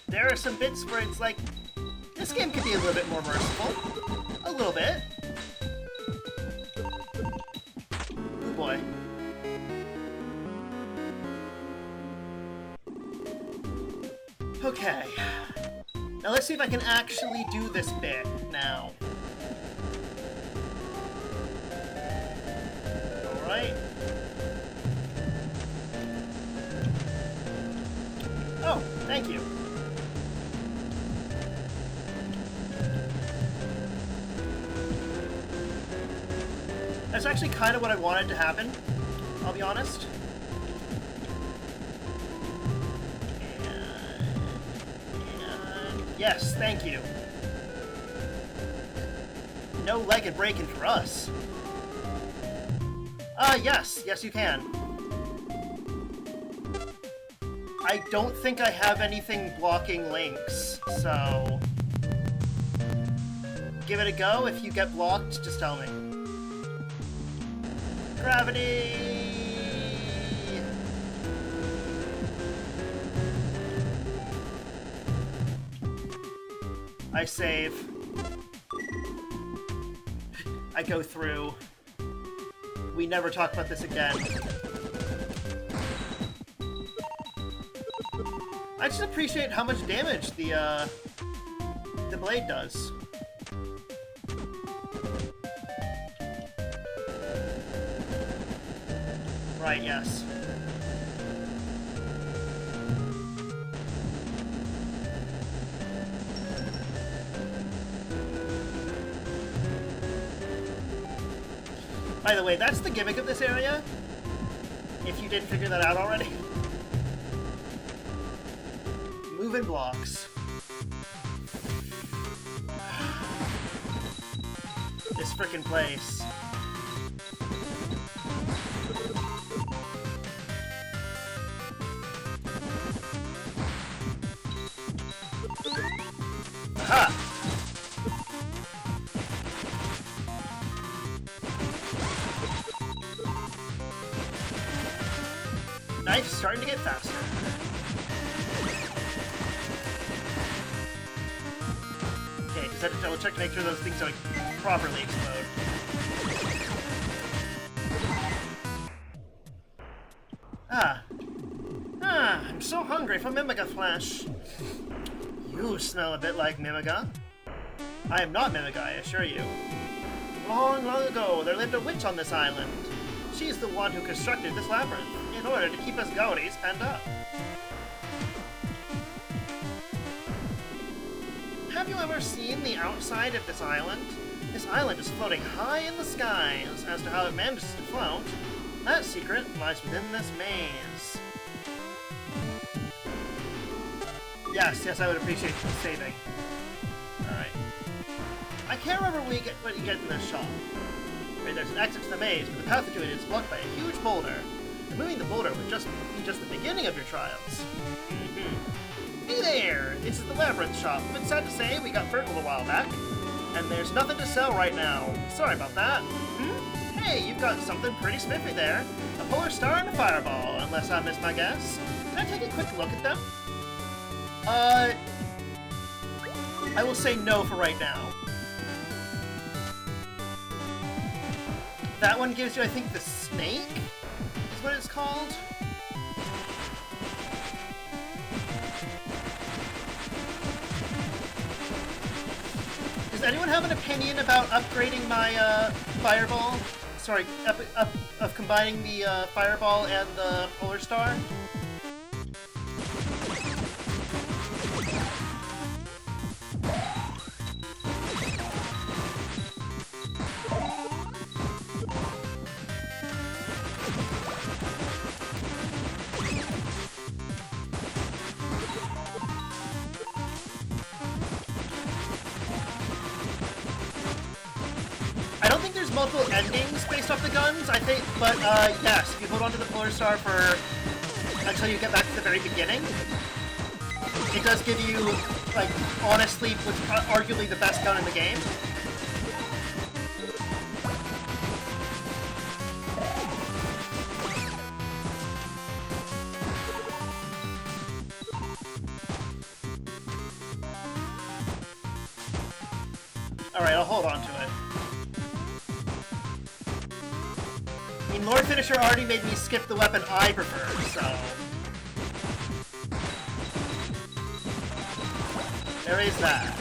Speaker 1: There are some bits where it's like, this game could be a little bit more merciful. A little bit. Oh boy. Okay. Now let's see if I can actually do this bit now. Alright. Oh, thank you. That's actually kind of what I wanted to happen, I'll be honest. And yes, thank you. No legged breaking for us. Yes you can. I don't think I have anything blocking links, so... Give it a go. If you get blocked, just tell me. Gravity! I save. I go through. We never talk about this again. I just appreciate how much damage the blade does. Right, yes. By the way, that's the gimmick of this area. If you didn't figure that out already. Moving blocks. This frickin' place. Aha! Knife's starting to get faster. Okay, just had to double check to make sure those things don't properly explode. I'm so hungry for Mimiga Flesh. You smell a bit like Mimiga. I am not Mimiga, I assure you. Long, long ago, there lived a witch on this island. She's the one who constructed this labyrinth in order to keep us goaties penned up. Have you ever seen the outside of this island? This island is floating high in the skies. As to how it manages to float, that secret lies within this maze. Yes, I would appreciate saving. Alright. I can't remember what you get in this shop. Right, there's an exit to the maze, but the path to it is blocked by a huge boulder. Removing the boulder would just be the beginning of your trials. Hey there! This is the Labyrinth shop, but sad to say, we got Fergal a while back, and there's nothing to sell right now. Sorry about that. Hey, you've got something pretty spiffy there. A Polar Star and a Fireball, unless I missed my guess. Can I take a quick look at them? I will say no for right now. That one gives you, I think, the snake is what it's called. Does anyone have an opinion about upgrading my Fireball? Sorry, of combining the Fireball and the Polar Star? Multiple endings based off the guns, I think, but yes, if you hold on to the Polar Star for until you get back to the very beginning, it does give you, like, honestly, what's arguably the best gun in the game. Alright, I'll hold on to it. I mean, Lord Finisher already made me skip the weapon I prefer, so... there is that.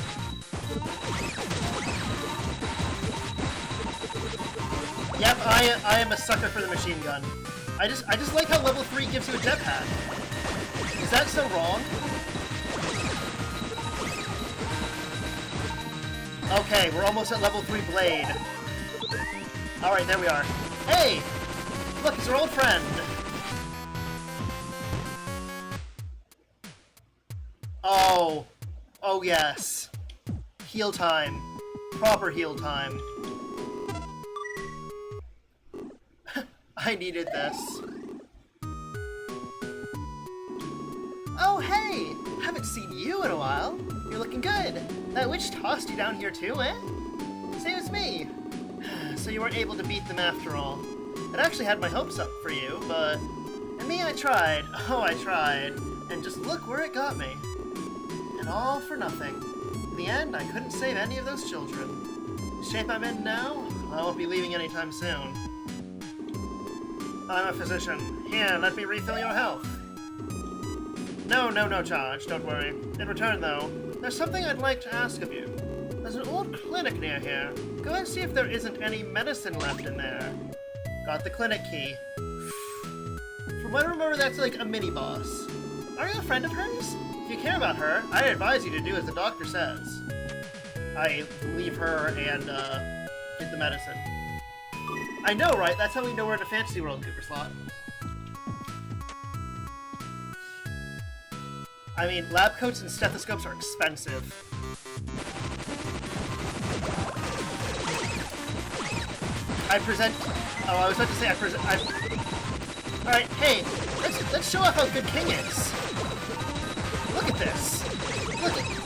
Speaker 1: Yep, I am a sucker for the machine gun. I just like how level 3 gives you a jetpack. Is that so wrong? Okay, we're almost at level 3 Blade. Alright, there we are. Hey! Look, it's our old friend! Oh. Oh yes. Heal time. Proper heal time. I needed this. Oh hey! Haven't seen you in a while. You're looking good. That witch tossed you down here too, eh? Same as me. So you weren't able to beat them after all. I'd actually had my hopes up for you, but... and me, I tried. Oh, I tried. And just look where it got me. And all for nothing. In the end, I couldn't save any of those children. The shape I'm in now, I won't be leaving anytime soon. I'm a physician. Here, let me refill your health. No charge, don't worry. In return, though, there's something I'd like to ask of you. There's an old clinic near here. Go and see if there isn't any medicine left in there. Got the clinic key. From what I remember, that's like a mini-boss. Are you a friend of hers? If you care about her, I advise you to do as the doctor says. I leave her and, get the medicine. I know, right? That's how we know we're in a fantasy world, Cooper Slot. I mean, lab coats and stethoscopes are expensive. I present... oh, I was about to say I present... Alright, hey, let's show off how good King is. Look at this.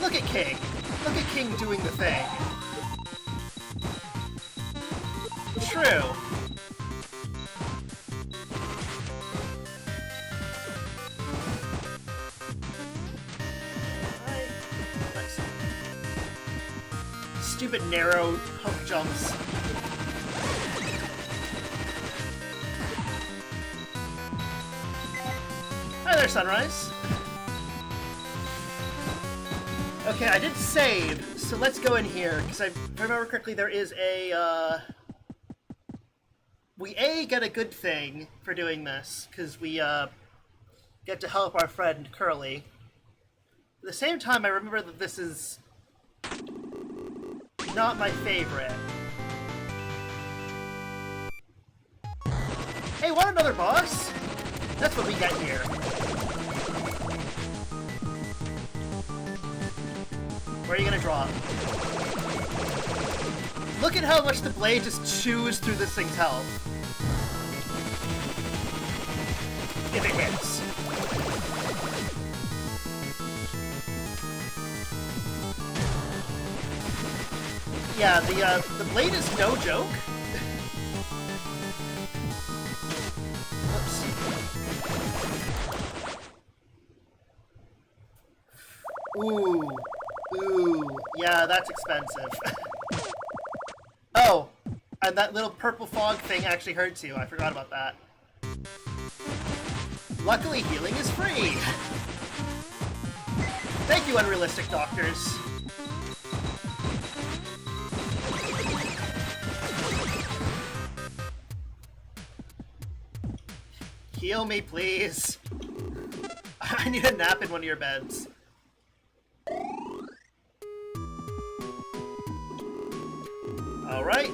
Speaker 1: Look at King. Look at King doing the thing. True. Stupid narrow hook jumps. Hi there, Sunrise. Okay, I did save, so let's go in here, because if I remember correctly, there is a, we get a good thing for doing this, because we, get to help our friend Curly. At the same time, I remember that this is not my favorite. Hey, want another boss? That's what we get here. Where are you gonna drop? Look at how much the blade just chews through this thing's health. If it hits. Yeah, the blade is no joke. Whoops. Ooh, yeah, that's expensive. Oh, and that little purple fog thing actually hurts you. I forgot about that. Luckily, healing is free. Thank you, unrealistic doctors. Heal me, please. I need a nap in one of your beds. Alright.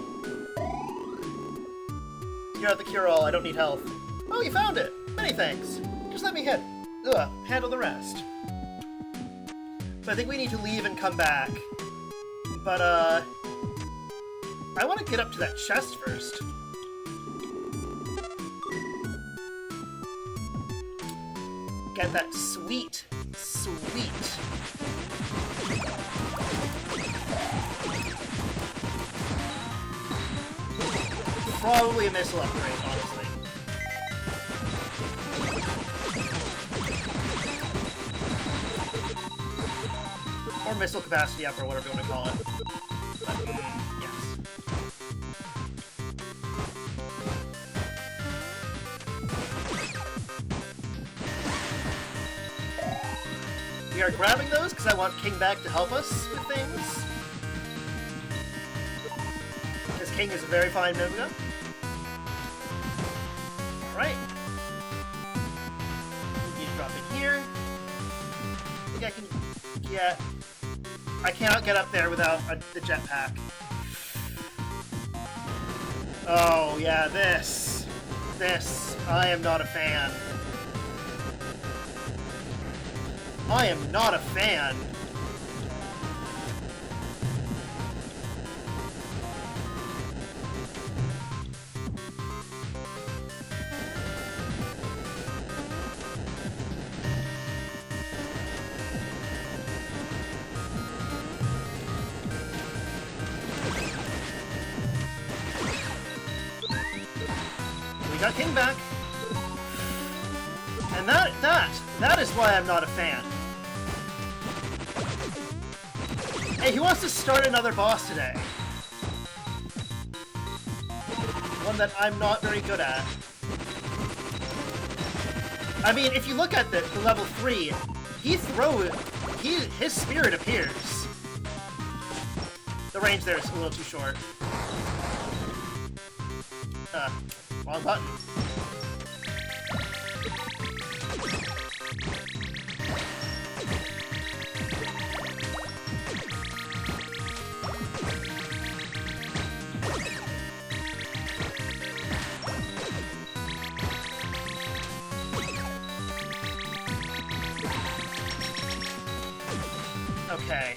Speaker 1: You're at the cure-all, I don't need health. Oh, you found it! Many thanks. Just let me handle the rest. But I think we need to leave and come back. But, I want to get up to that chest first. Get that sweet. Probably a missile upgrade, honestly. Or missile capacity up, or whatever you want to call it. Yes. We are grabbing those because I want King back to help us with things. Because King is a very fine Nobuga. Alright. You drop it here. I think I can get... I cannot get up there without the jetpack. Oh, yeah, this. This. I am not a fan. I am not a fan. We got King back. And that is why I'm not a fan. Hey, he wants to start another boss today. One that I'm not very good at. I mean, if you look at the level 3, his spirit appears. The range there is a little too short. Wrong button. Okay.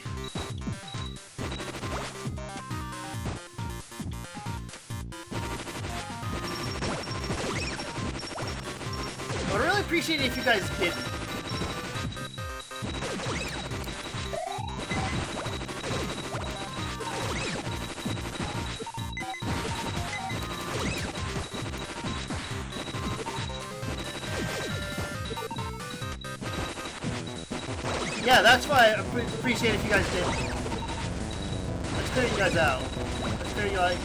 Speaker 1: I would really appreciate it if you guys didn't. Yeah, that's why I appreciate it if you guys didn't. Let's clear you guys out. Let's clear you like...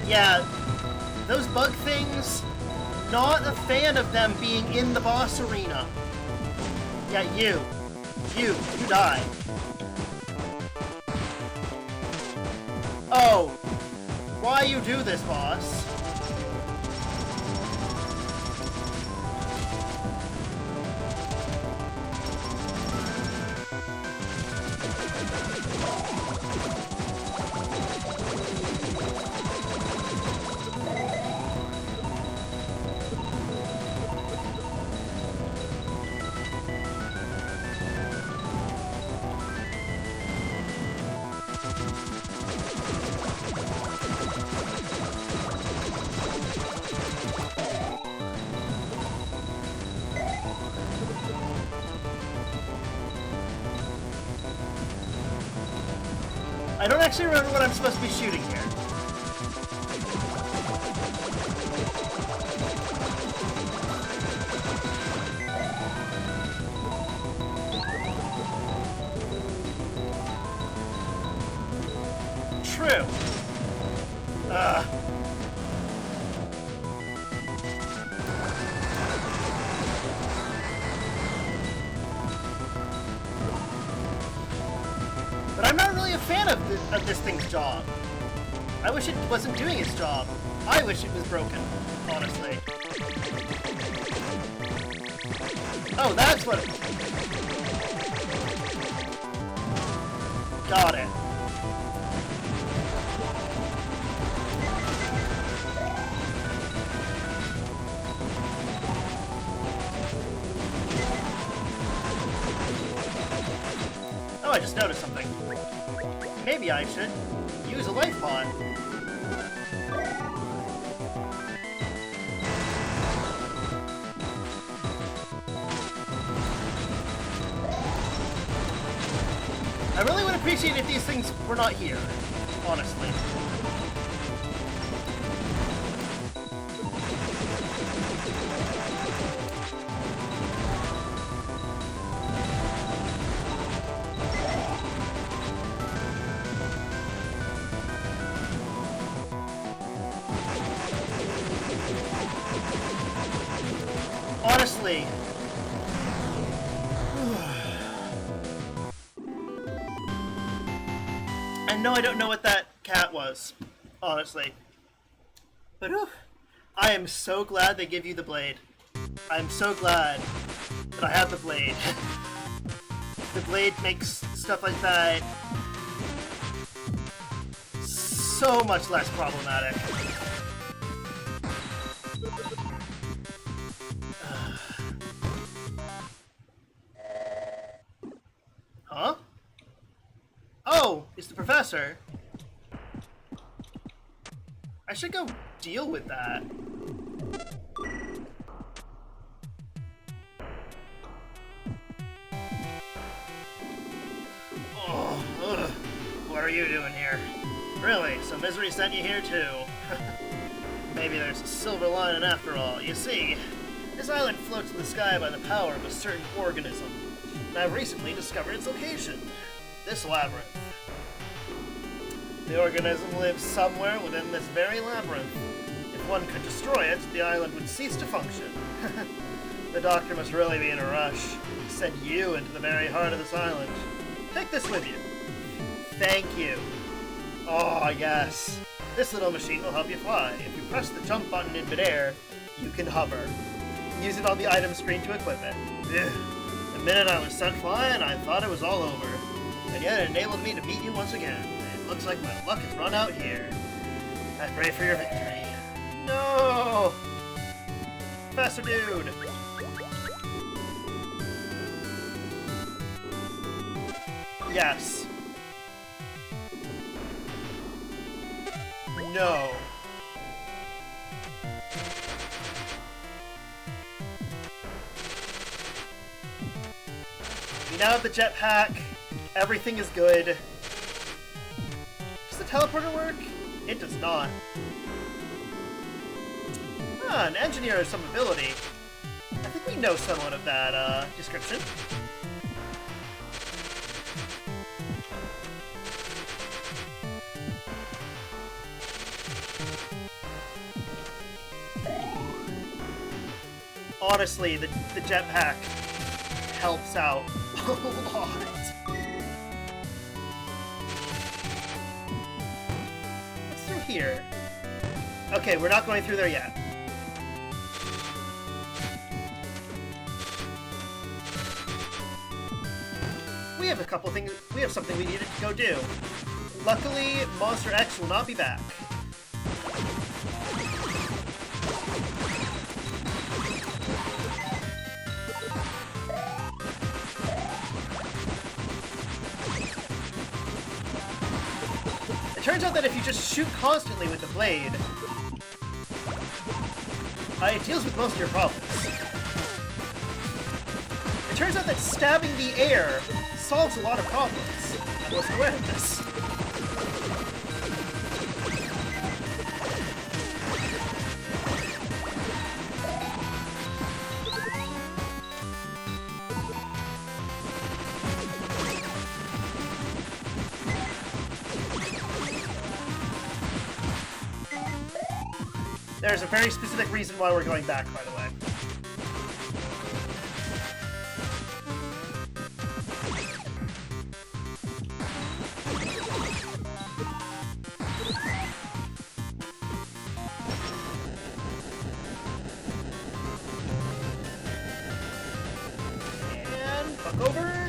Speaker 1: Yeah, those bug things, not a fan of them being in the boss arena. Yeah, you die. Oh, why you do this, boss? I don't actually remember what I'm supposed to be shooting here. True. But I'm not really a fan of this thing's job. I wish it wasn't doing its job. I wish it was broken, honestly. Oh, that's what... Got it. Oh, I just noticed something. Maybe I should use a life pod. I really would appreciate if these things were not here, honestly. Honestly. And no, I don't know what that cat was, honestly. But I am so glad they give you the blade. I'm so glad that I have the blade. The blade makes stuff like that so much less problematic. Huh? Oh, it's the professor. I should go deal with that. Oh, ugh. What are you doing here? Really? So Misery sent you here too? Maybe there's a silver lining after all. You see, this island floats in the sky by the power of a certain organism, and I've recently discovered its location. This labyrinth. The organism lives somewhere within this very labyrinth. If one could destroy it, the island would cease to function. The doctor must really be in a rush to send you into the very heart of this island. Take this with you. Thank you. Oh, yes. This little machine will help you fly. If you press the jump button in midair, you can hover. Use it on the item screen to equip it. Ugh. The minute I was sent flying, I thought it was all over. And yet it enabled me to meet you once again. It looks like my luck has run out here. I pray for your victory. No! Professor Dude! Yes. No. We now have the jetpack. Everything is good. Does the teleporter work? It does not. Ah, an engineer has some ability. I think we know somewhat of that description. Honestly, the jetpack helps out a lot. What's through here? Okay, we're not going through there yet. We have a couple things. We have something we needed to go do. Luckily, Monster X will not be back. It turns out that if you just shoot constantly with the blade, it deals with most of your problems. It turns out that stabbing the air solves a lot of problems. I wasn't aware of this. There's a very specific reason why we're going back, by the way. And buck over.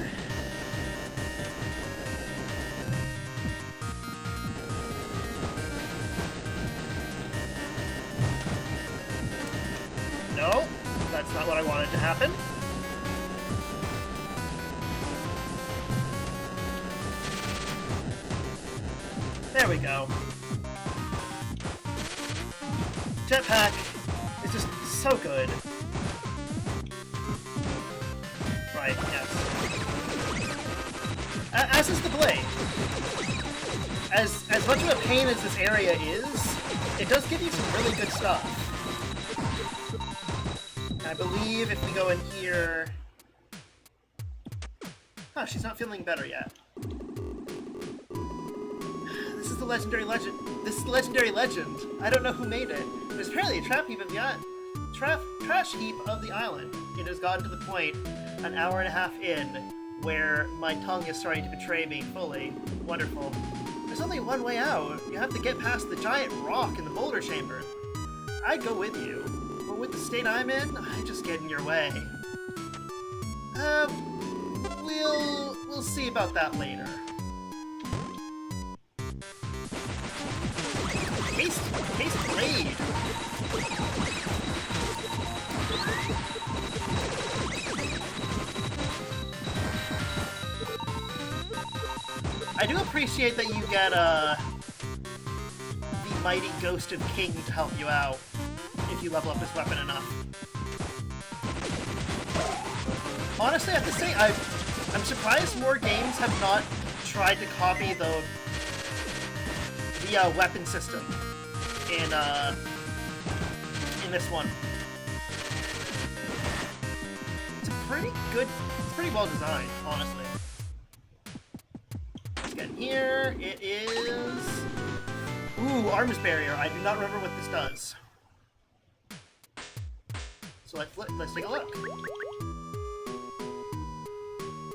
Speaker 1: No, that's not what I wanted to happen. There we go. Jetpack is just so good. Right, yes. As is the blade. As much of a pain as this area is, it does give you some really good stuff. I believe if we go in here... Huh, she's not feeling better yet. This is the legendary legend. This is the legendary legend. I don't know who made it. There's apparently a trash heap of the island. It has gotten to the point, an hour and a half in, where my tongue is starting to betray me fully. Wonderful. There's only one way out. You have to get past the giant rock in the boulder chamber. I'd go with you. But with the state I'm in, I just get in your way. We'll see about that later. Haste blade! I do appreciate that you get, the mighty Ghost of King to help you out, if you level up this weapon enough. Honestly, I have to say, I'm surprised more games have not tried to copy the weapon system in this one. It's pretty well designed, honestly. Let's get in here. It is... Ooh, Arms Barrier. I do not remember what this does. So let's take a look.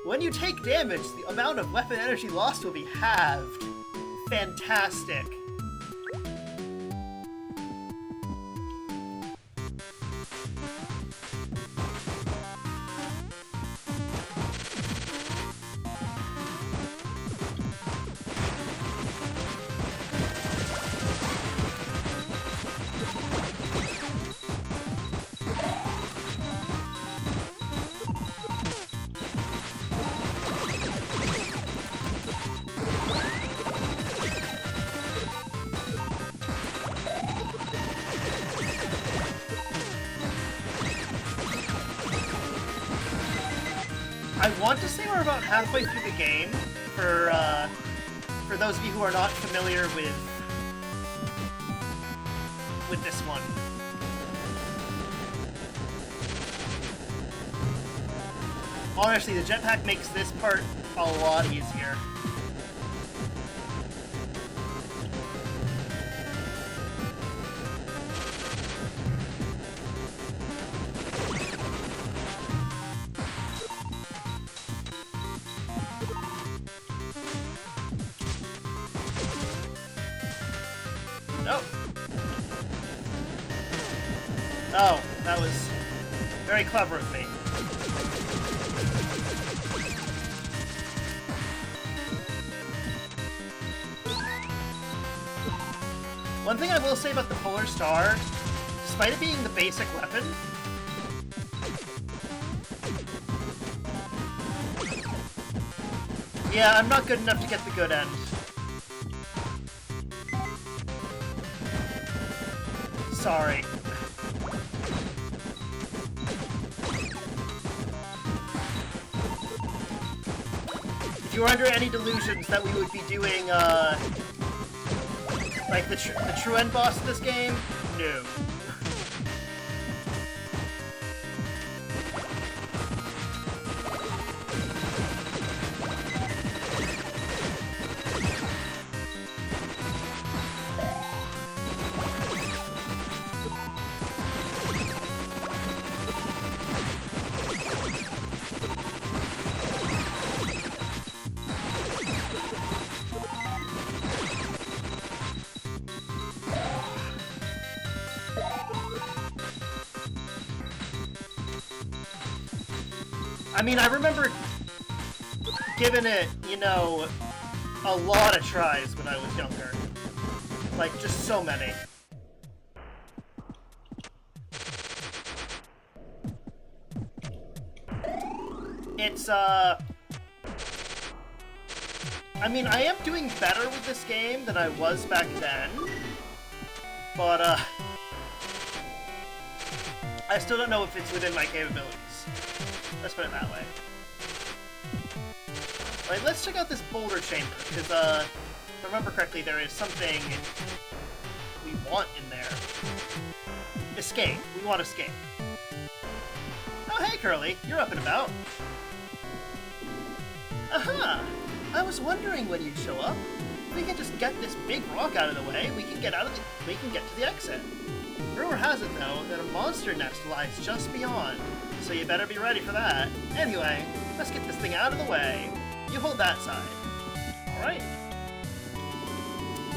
Speaker 1: When you take damage, the amount of weapon energy lost will be halved. Fantastic. I want to say we're about halfway through the game, for those of you who are not familiar with this one. Honestly, the jetpack makes this part a lot easier. Nope. Oh, that was very clever of me. One thing I will say about the Polar Star, despite it being the basic weapon, yeah, I'm not good enough to get the good end. Sorry. If you were under any delusions that we would be doing, like the true end boss of this game, no. I mean, I remember giving it, you know, a lot of tries when I was younger. Like, just so many. It's, I mean, I am doing better with this game than I was back then. But, I still don't know if it's within my capabilities. Let's put it that way. Alright, let's check out this boulder chamber, because, if I remember correctly, there is something we want in there. Escape. We want escape. Oh, hey, Curly. You're up and about. Aha! I was wondering when you'd show up. If we can just get this big rock out of the way, we can get to the exit. Rumor has it, though, that a monster nest lies just beyond, so you better be ready for that. Anyway, let's get this thing out of the way. You hold that side. Alright.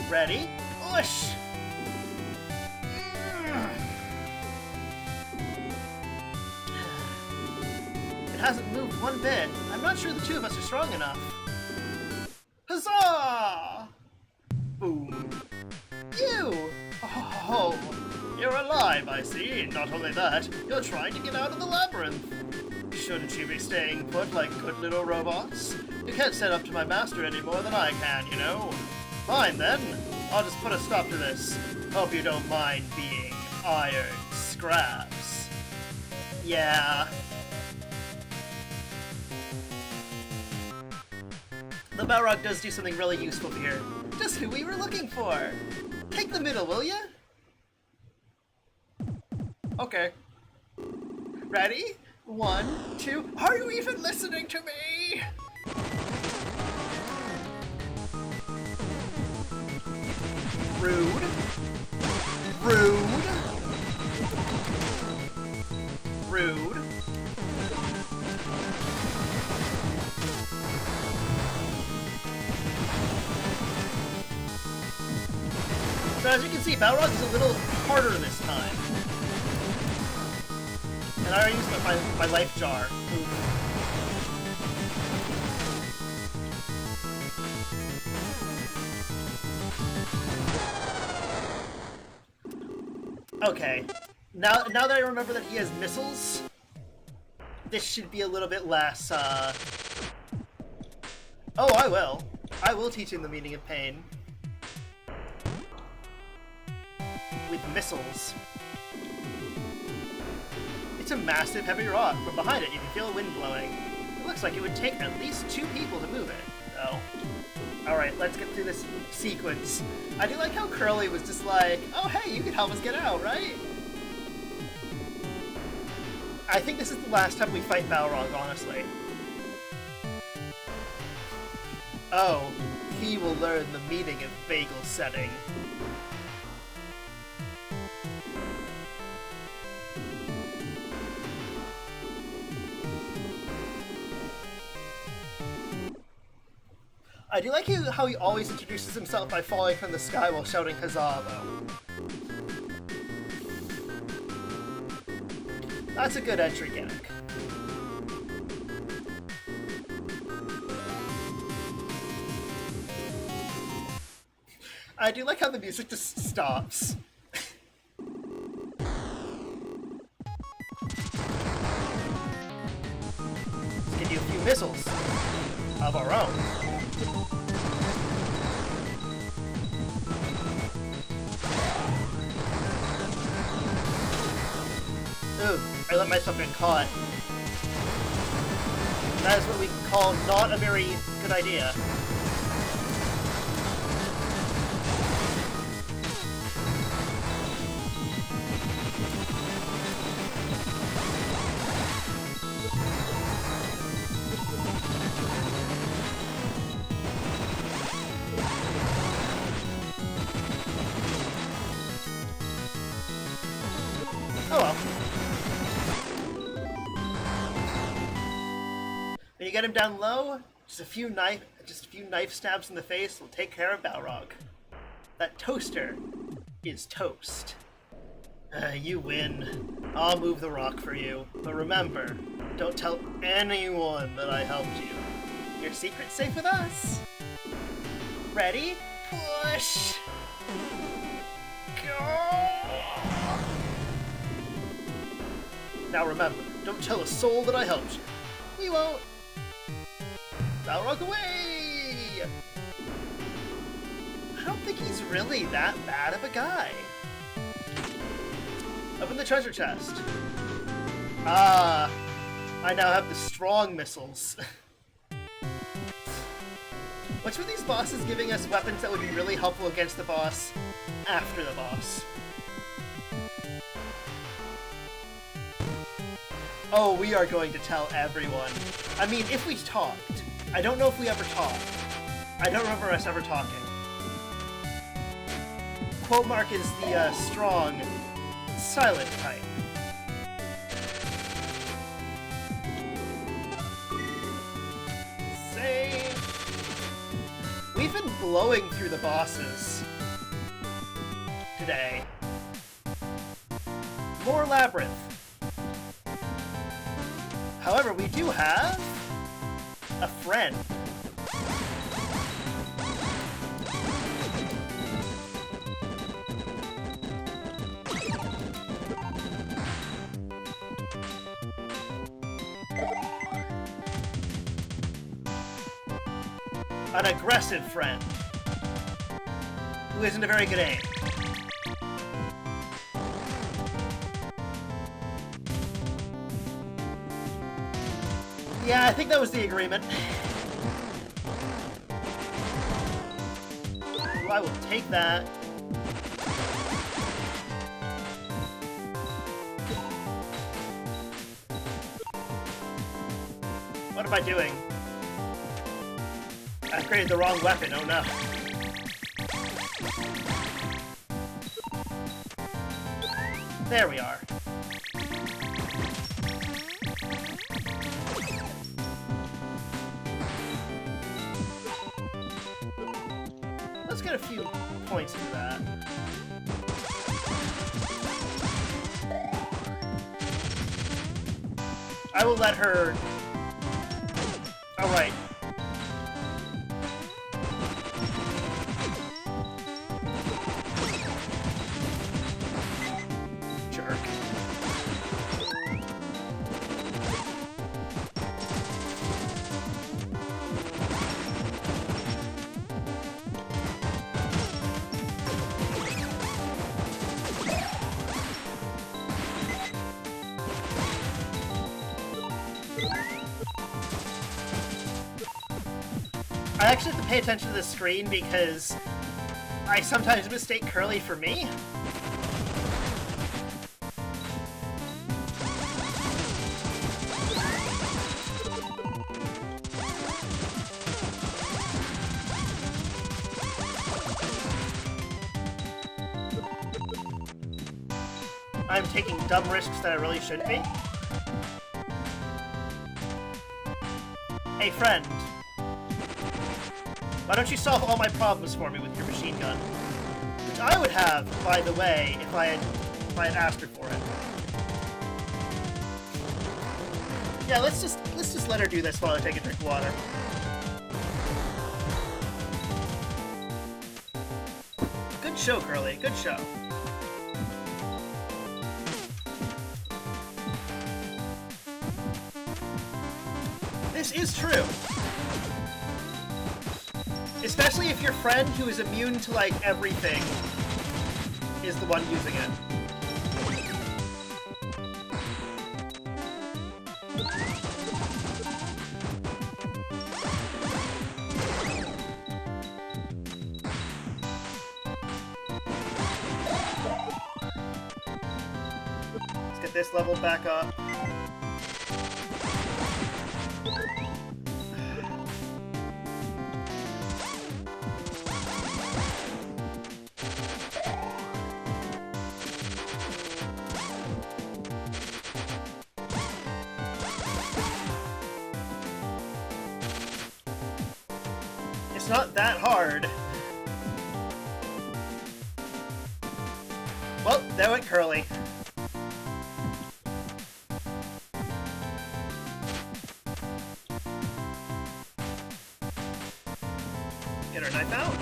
Speaker 1: Ready? Push! It hasn't moved one bit. I'm not sure the two of us are strong enough. Huzzah! Boom. You! Oh, you're alive, I see. Not only that, you're trying to get out of the labyrinth. Shouldn't you be staying put like good little robots? You can't stand up to my master any more than I can, you know. Fine then. I'll just put a stop to this. Hope you don't mind being iron scraps. Yeah. The Balrog does do something really useful here. Just who we were looking for. Take the middle, will ya? Okay. Ready? 1, 2. Are you even listening to me? Rude. Rude. Rude. So as you can see, Balrog is a little harder this time. And I already used my life jar. Okay. Now that I remember that he has missiles, this should be a little bit less, Oh, I will. I will teach him the meaning of pain. With missiles. It's a massive heavy rock. From behind it, you can feel a wind blowing. It looks like it would take at least 2 people to move it, though. Alright, let's get through this sequence. I do like how Curly was just like, oh hey, you can help us get out, right? I think this is the last time we fight Balrog, honestly. Oh, he will learn the meaning of bagel setting. I do like how he always introduces himself by falling from the sky while shouting huzzah, though. That's a good entry gimmick. I do like how the music just stops. Let's give you a few missiles of our own. Ooh, I let myself get caught. That is what we call not a very good idea. Oh well. When you get him down low, just a few knife stabs in the face will take care of Balrog. That toaster is toast. You win. I'll move the rock for you. But remember, don't tell anyone that I helped you. Your secret's safe with us. Ready? Push! Go! Now remember, don't tell a soul that I helped you. We won't. Balrog away! I don't think he's really that bad of a guy. Open the treasure chest. Ah, I now have the strong missiles. What's with these bosses giving us weapons that would be really helpful against the boss after the boss? Oh, we are going to tell everyone. I mean, if we talked. I don't know if we ever talked. I don't remember us ever talking. Quotemark is the strong, silent type. Save. We've been blowing through the bosses today. More Labyrinth. However, we do have a friend. An aggressive friend who isn't a very good aim. Yeah, I think that was the agreement. Ooh, I will take that. What am I doing? I upgraded the wrong weapon, oh no. There we are. Let's get a few points into that. I will let her... Alright. Jerk. I actually have to pay attention to the screen because I sometimes mistake Curly for me. I'm taking dumb risks that I really shouldn't be. Hey, friend. Why don't you solve all my problems for me with your machine gun? Which I would have, by the way, if I had asked her for it. Yeah, let's just let her do this while I take a drink of water. Good show, Curly. Good show. This is true. Especially if your friend who is immune to, like, everything is the one using it. Let's get this level back up. It's not that hard. Well, there went Curly. Get her knife out.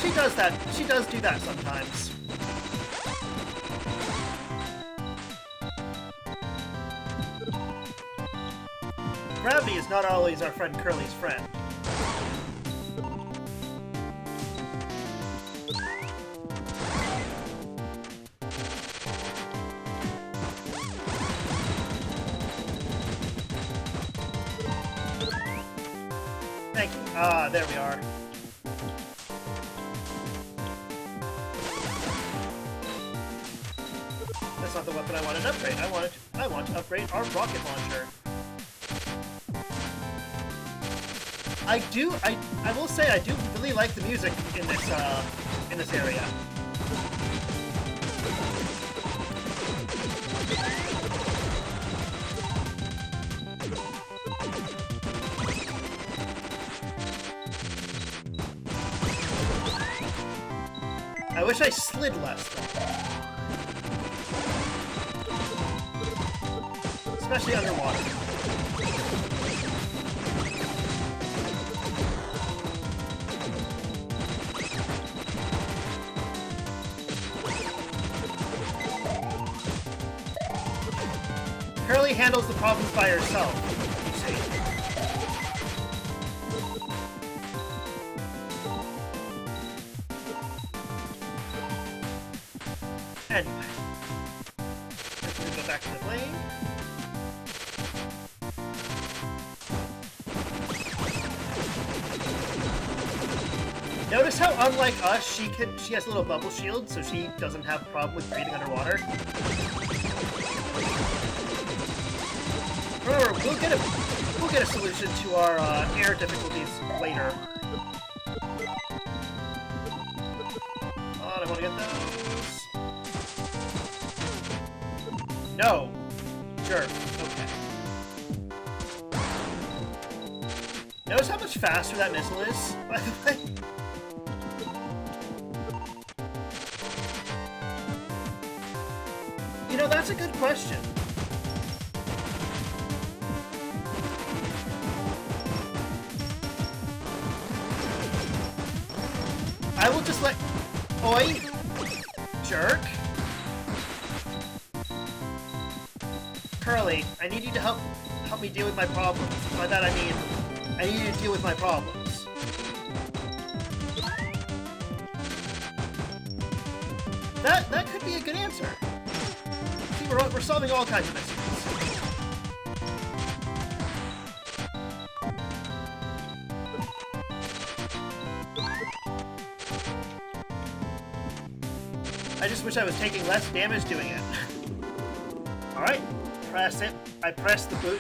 Speaker 1: She does that. She does do that sometimes. Gravity is not always our friend Curly's friend. Ah, there we are. That's not the weapon I wanted to upgrade. I want to upgrade our rocket launcher. I will say I do really like the music in this area. I wish I slid less, though. Especially underwater. Curly handles the problems by herself, you see. Anyway. Let's go back to the plane. Notice how, unlike us, she has a little bubble shield, so she doesn't have a problem with breathing underwater. Remember, we'll get a solution to our air difficulties later. I want to get those. No. Sure. Okay. Notice how much faster that missile is, by the way? You know, that's a good question. I will just let... Oi! Jerk! Curly, I need you to help me deal with my problems. By that I mean, I need you to deal with my problems. That could be a good answer. See, we're solving all kinds of mysteries. I just wish I was taking less damage doing it. Alright, press it. I press the button.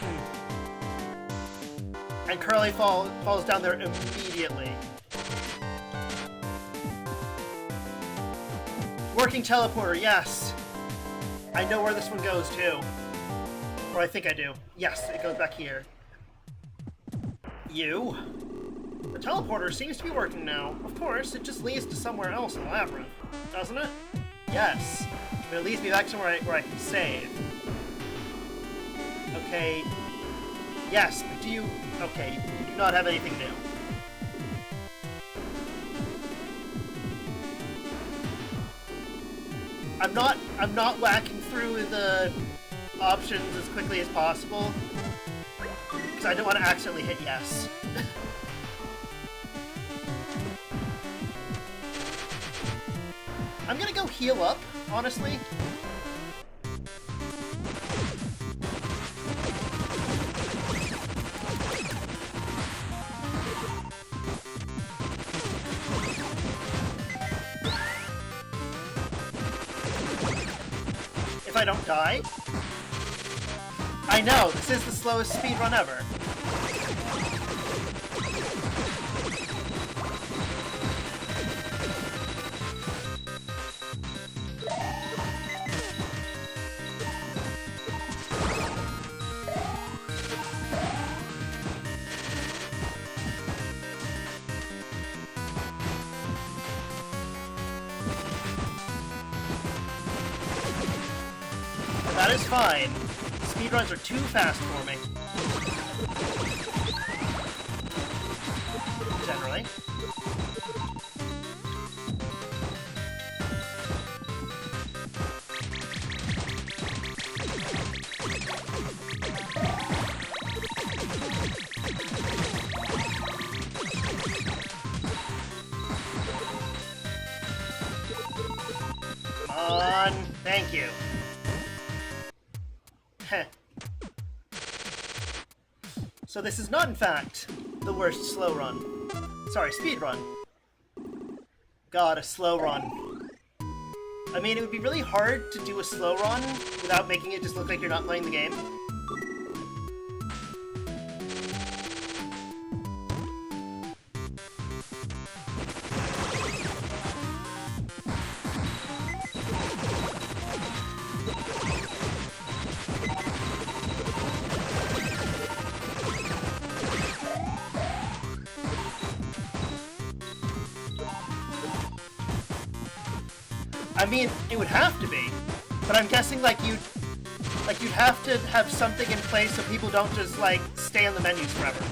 Speaker 1: And Curly falls down there immediately. Working teleporter, yes. I know where this one goes too. Or I think I do. Yes, it goes back here. You? The teleporter seems to be working now. Of course, it just leads to somewhere else in the labyrinth, doesn't it? Yes, but it leads me back somewhere where I can save. Okay. Yes, but do you... Okay, you do not have anything new. I'm not whacking through the options as quickly as possible because I don't want to accidentally hit yes. I'm gonna go heal up, honestly. If I don't die. I know, this is the slowest speedrun ever. That is fine. Speedruns are too fast for me. Generally. Come on. Thank you. Heh. So this is not, in fact, the worst slow run. Sorry, speed run. God, a slow run. I mean, it would be really hard to do a slow run without making it just look like you're not playing the game. I mean, it would have to be, but I'm guessing like you'd have to have something in place so people don't just like stay on the menus forever.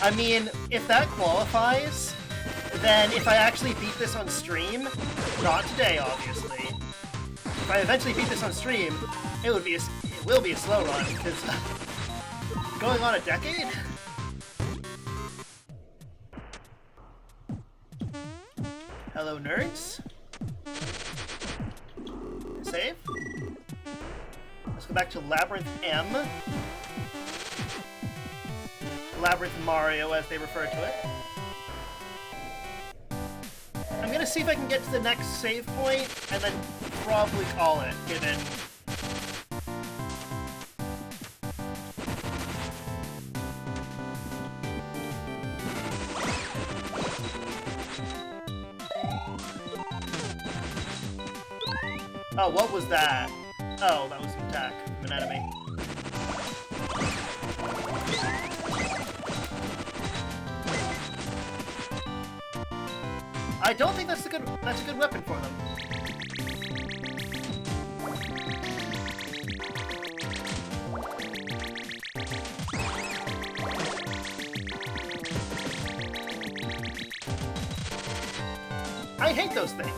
Speaker 1: I mean, if that qualifies, then if I actually beat this on stream, not today, obviously, if I eventually beat this on stream, it will be a slow run, because going on a decade? Hello, nerds. Save. Let's go back to Labyrinth M. Labyrinth Mario, as they refer to it. I'm gonna see if I can get to the next save point, and then probably call it, given... Oh, what was that? Oh, that was an attack from an enemy. I don't think that's a good weapon for them. I hate those things.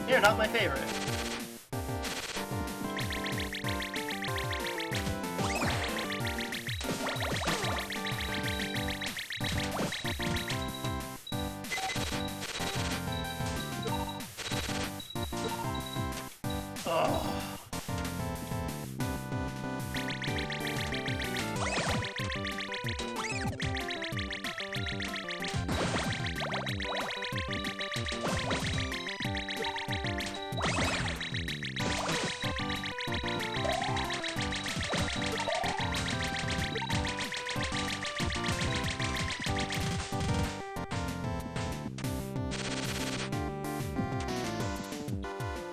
Speaker 1: They're not my favorite.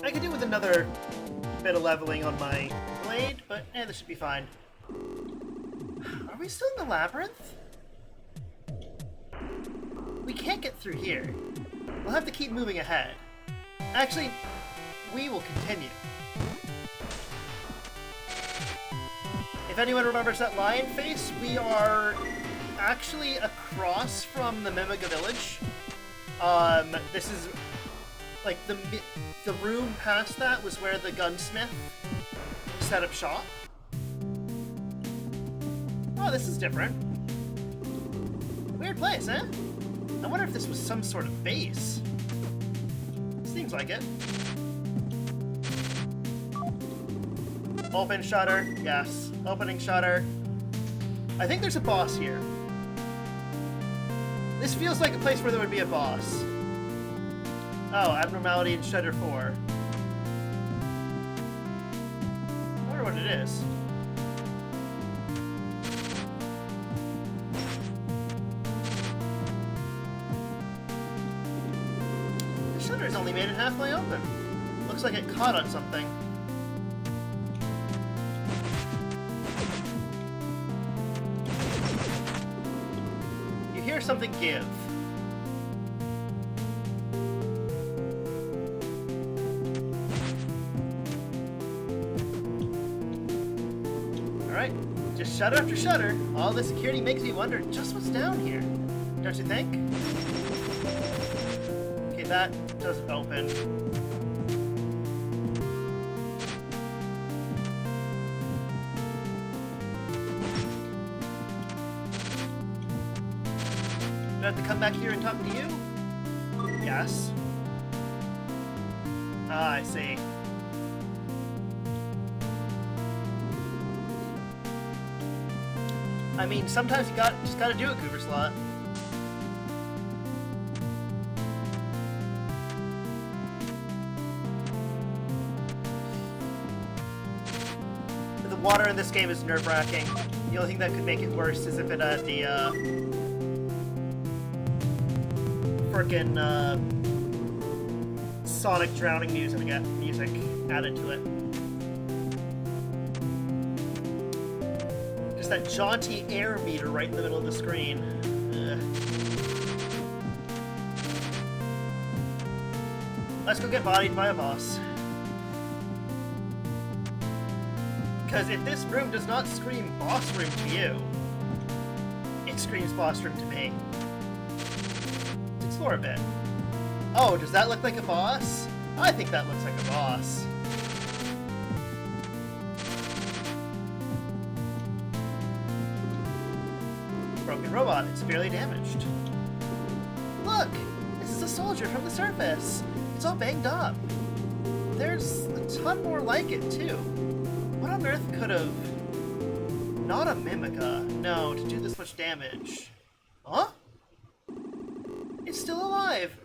Speaker 1: I could do with another bit of leveling on my blade, but this should be fine. Are we still in the labyrinth? We can't get through here. We'll have to keep moving ahead. Actually, we will continue. If anyone remembers that lion face, we are actually across from the Mimiga village. This is like the room past that was where the gunsmith set up shop. Oh, this is different. Weird place, eh? I wonder if this was some sort of base. Seems like it. Open shutter, yes. Opening shutter. I think there's a boss here. This feels like a place where there would be a boss. Oh, abnormality in shutter 4. I wonder what it is. The shutter's only made it halfway open. Looks like it caught on something. You hear something give. Alright, just shutter after shutter. All the security makes me wonder just what's down here. Don't you think? Okay, that doesn't open. have to come back here and talk to you? Yes. Ah, I see. I mean, sometimes you just gotta do it, Goober Slot. The water in this game is nerve-wracking. The only thing that could make it worse is if it had the, frickin', Sonic drowning music added to it. Just that jaunty air meter right in the middle of the screen. Ugh. Let's go get bodied by a boss. Because if this room does not scream boss room to you, it screams boss room to me. Let's explore a bit. Oh, does that look like a boss? I think that looks like a boss. Broken robot. It's severely damaged. Look! This is a soldier from the surface. It's all banged up. There's a ton more like it, too. What on earth could have... Not a Mimica. No, to do this much damage. Huh? It's still alive.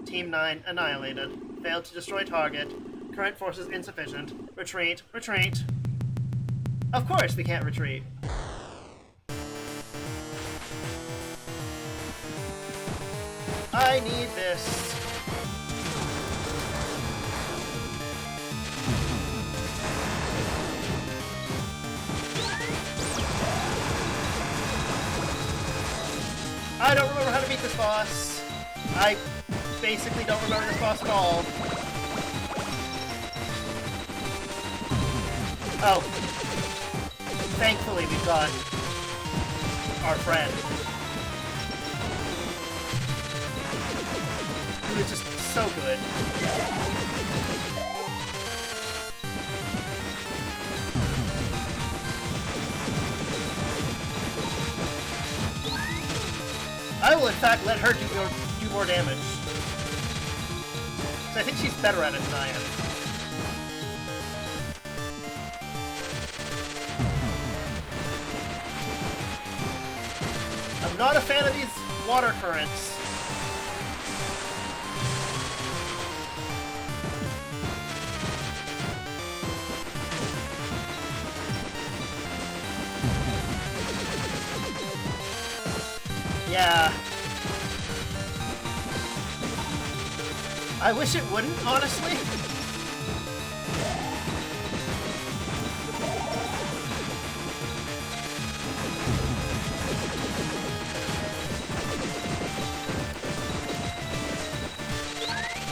Speaker 1: Team 9 annihilated. Failed to destroy target. Current forces insufficient. Retreat. Retreat. Of course we can't retreat. I need this. I don't remember how to beat this boss. I basically don't remember this boss at all. Oh. Thankfully we've got our friend. Who is just so good. I will in fact let her do more damage. So I think she's better at it than I am. I'm not a fan of these water currents. Yeah. I wish it wouldn't, honestly.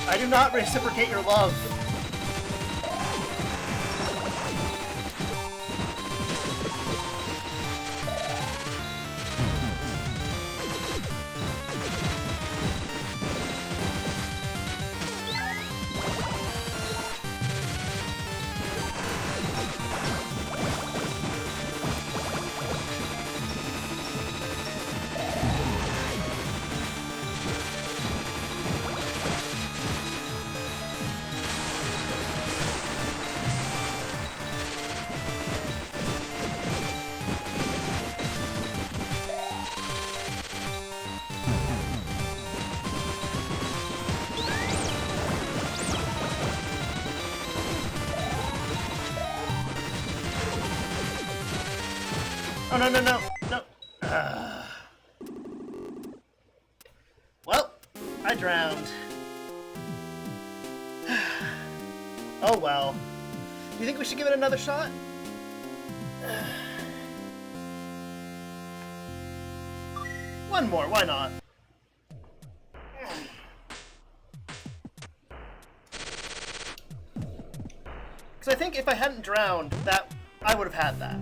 Speaker 1: I do not reciprocate your love. Oh, no, no, no, no. Well, I drowned. Oh, well. Do you think we should give it another shot? One more, why not? Because I think if I hadn't drowned, I would have had that.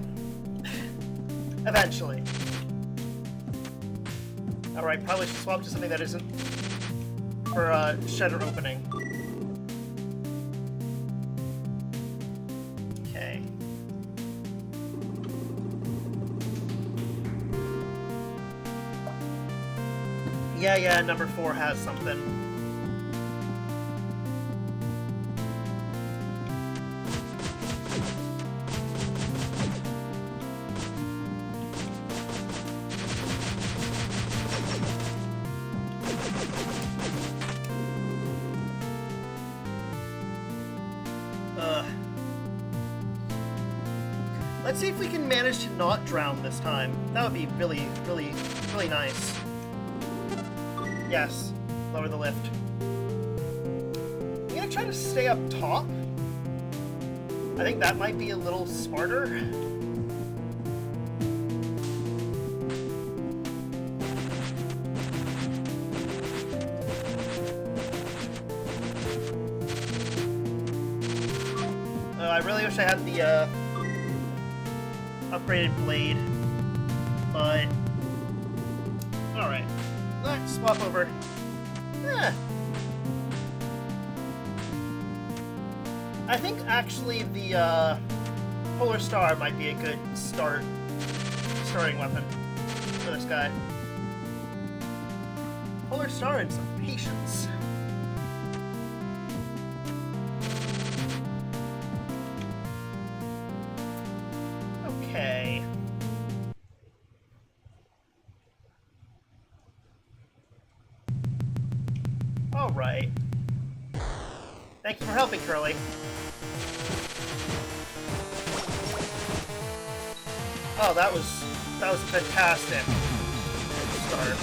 Speaker 1: Eventually. Alright, probably should swap to something that isn't for Shedder opening. Okay. Yeah, number 4 has something. Let's see if we can manage to not drown this time. That would be really, really, really nice. Yes. Lower the lift. I'm gonna try to stay up top. I think that might be a little smarter. I really wish I had the upgraded blade, but alright. Let's swap over. I think actually the Polar Star might be a good starting weapon for this guy. Polar Star and some patience. Okay. All right. Thank you for helping, Curly. Oh, that was fantastic start.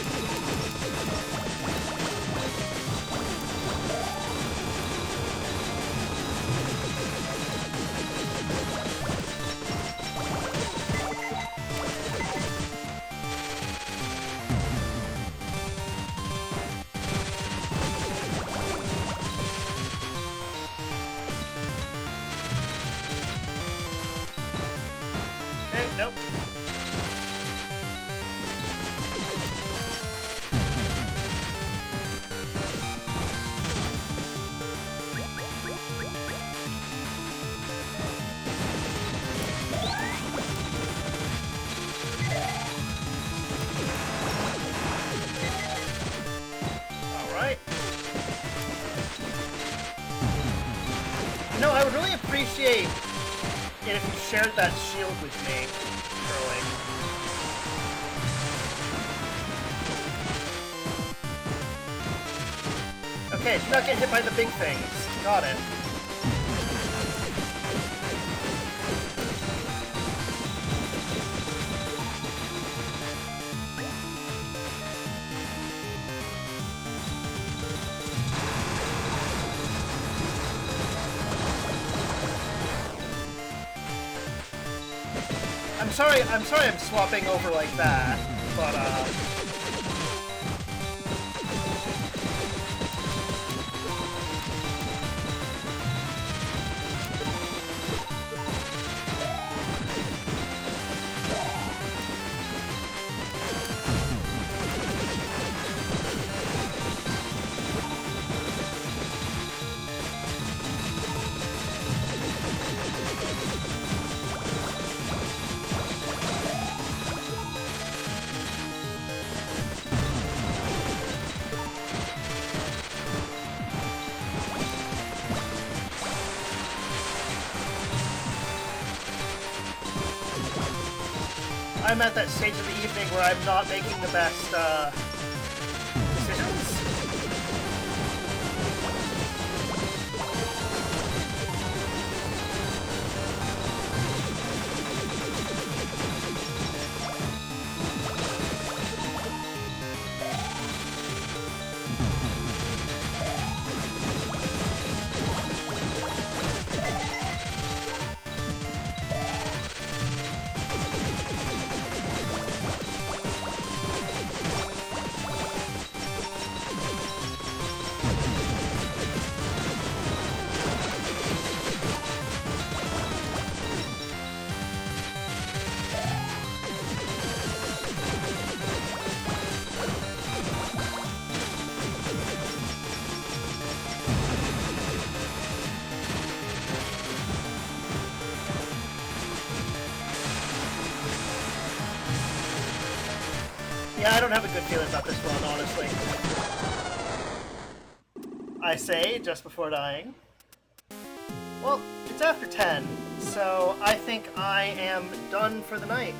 Speaker 1: Nope. Alright. You know, I would really appreciate it if you shared that shield with me, Curly. Okay, do not get hit by the big things. Got it. I'm sorry I'm swapping over like that, but I'm at that stage of the evening where I'm not making the best decisions. Yeah, I don't have a good feeling about this run, honestly. I say, just before dying. Well, it's after 10, so I think I am done for the night.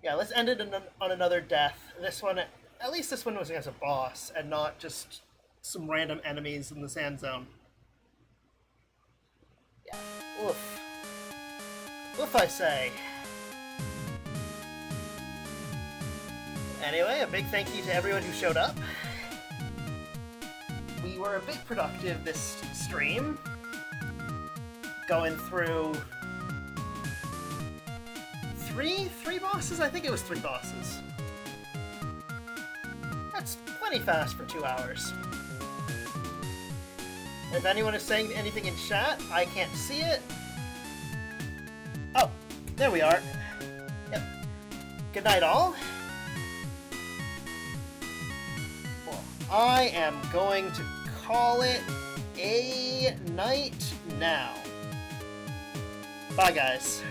Speaker 1: Yeah, let's end it on another death. This one, at least this one was against a boss, and not just some random enemies in the sand zone. Yeah, oof. Oof, I say. Anyway, a big thank you to everyone who showed up. We were a bit productive this stream. Going through three bosses? I think it was 3 bosses. That's plenty fast for 2 hours. If anyone is saying anything in chat, I can't see it. Oh, there we are. Yep. Good night, all. Well, I am going to call it a night now. Bye, guys.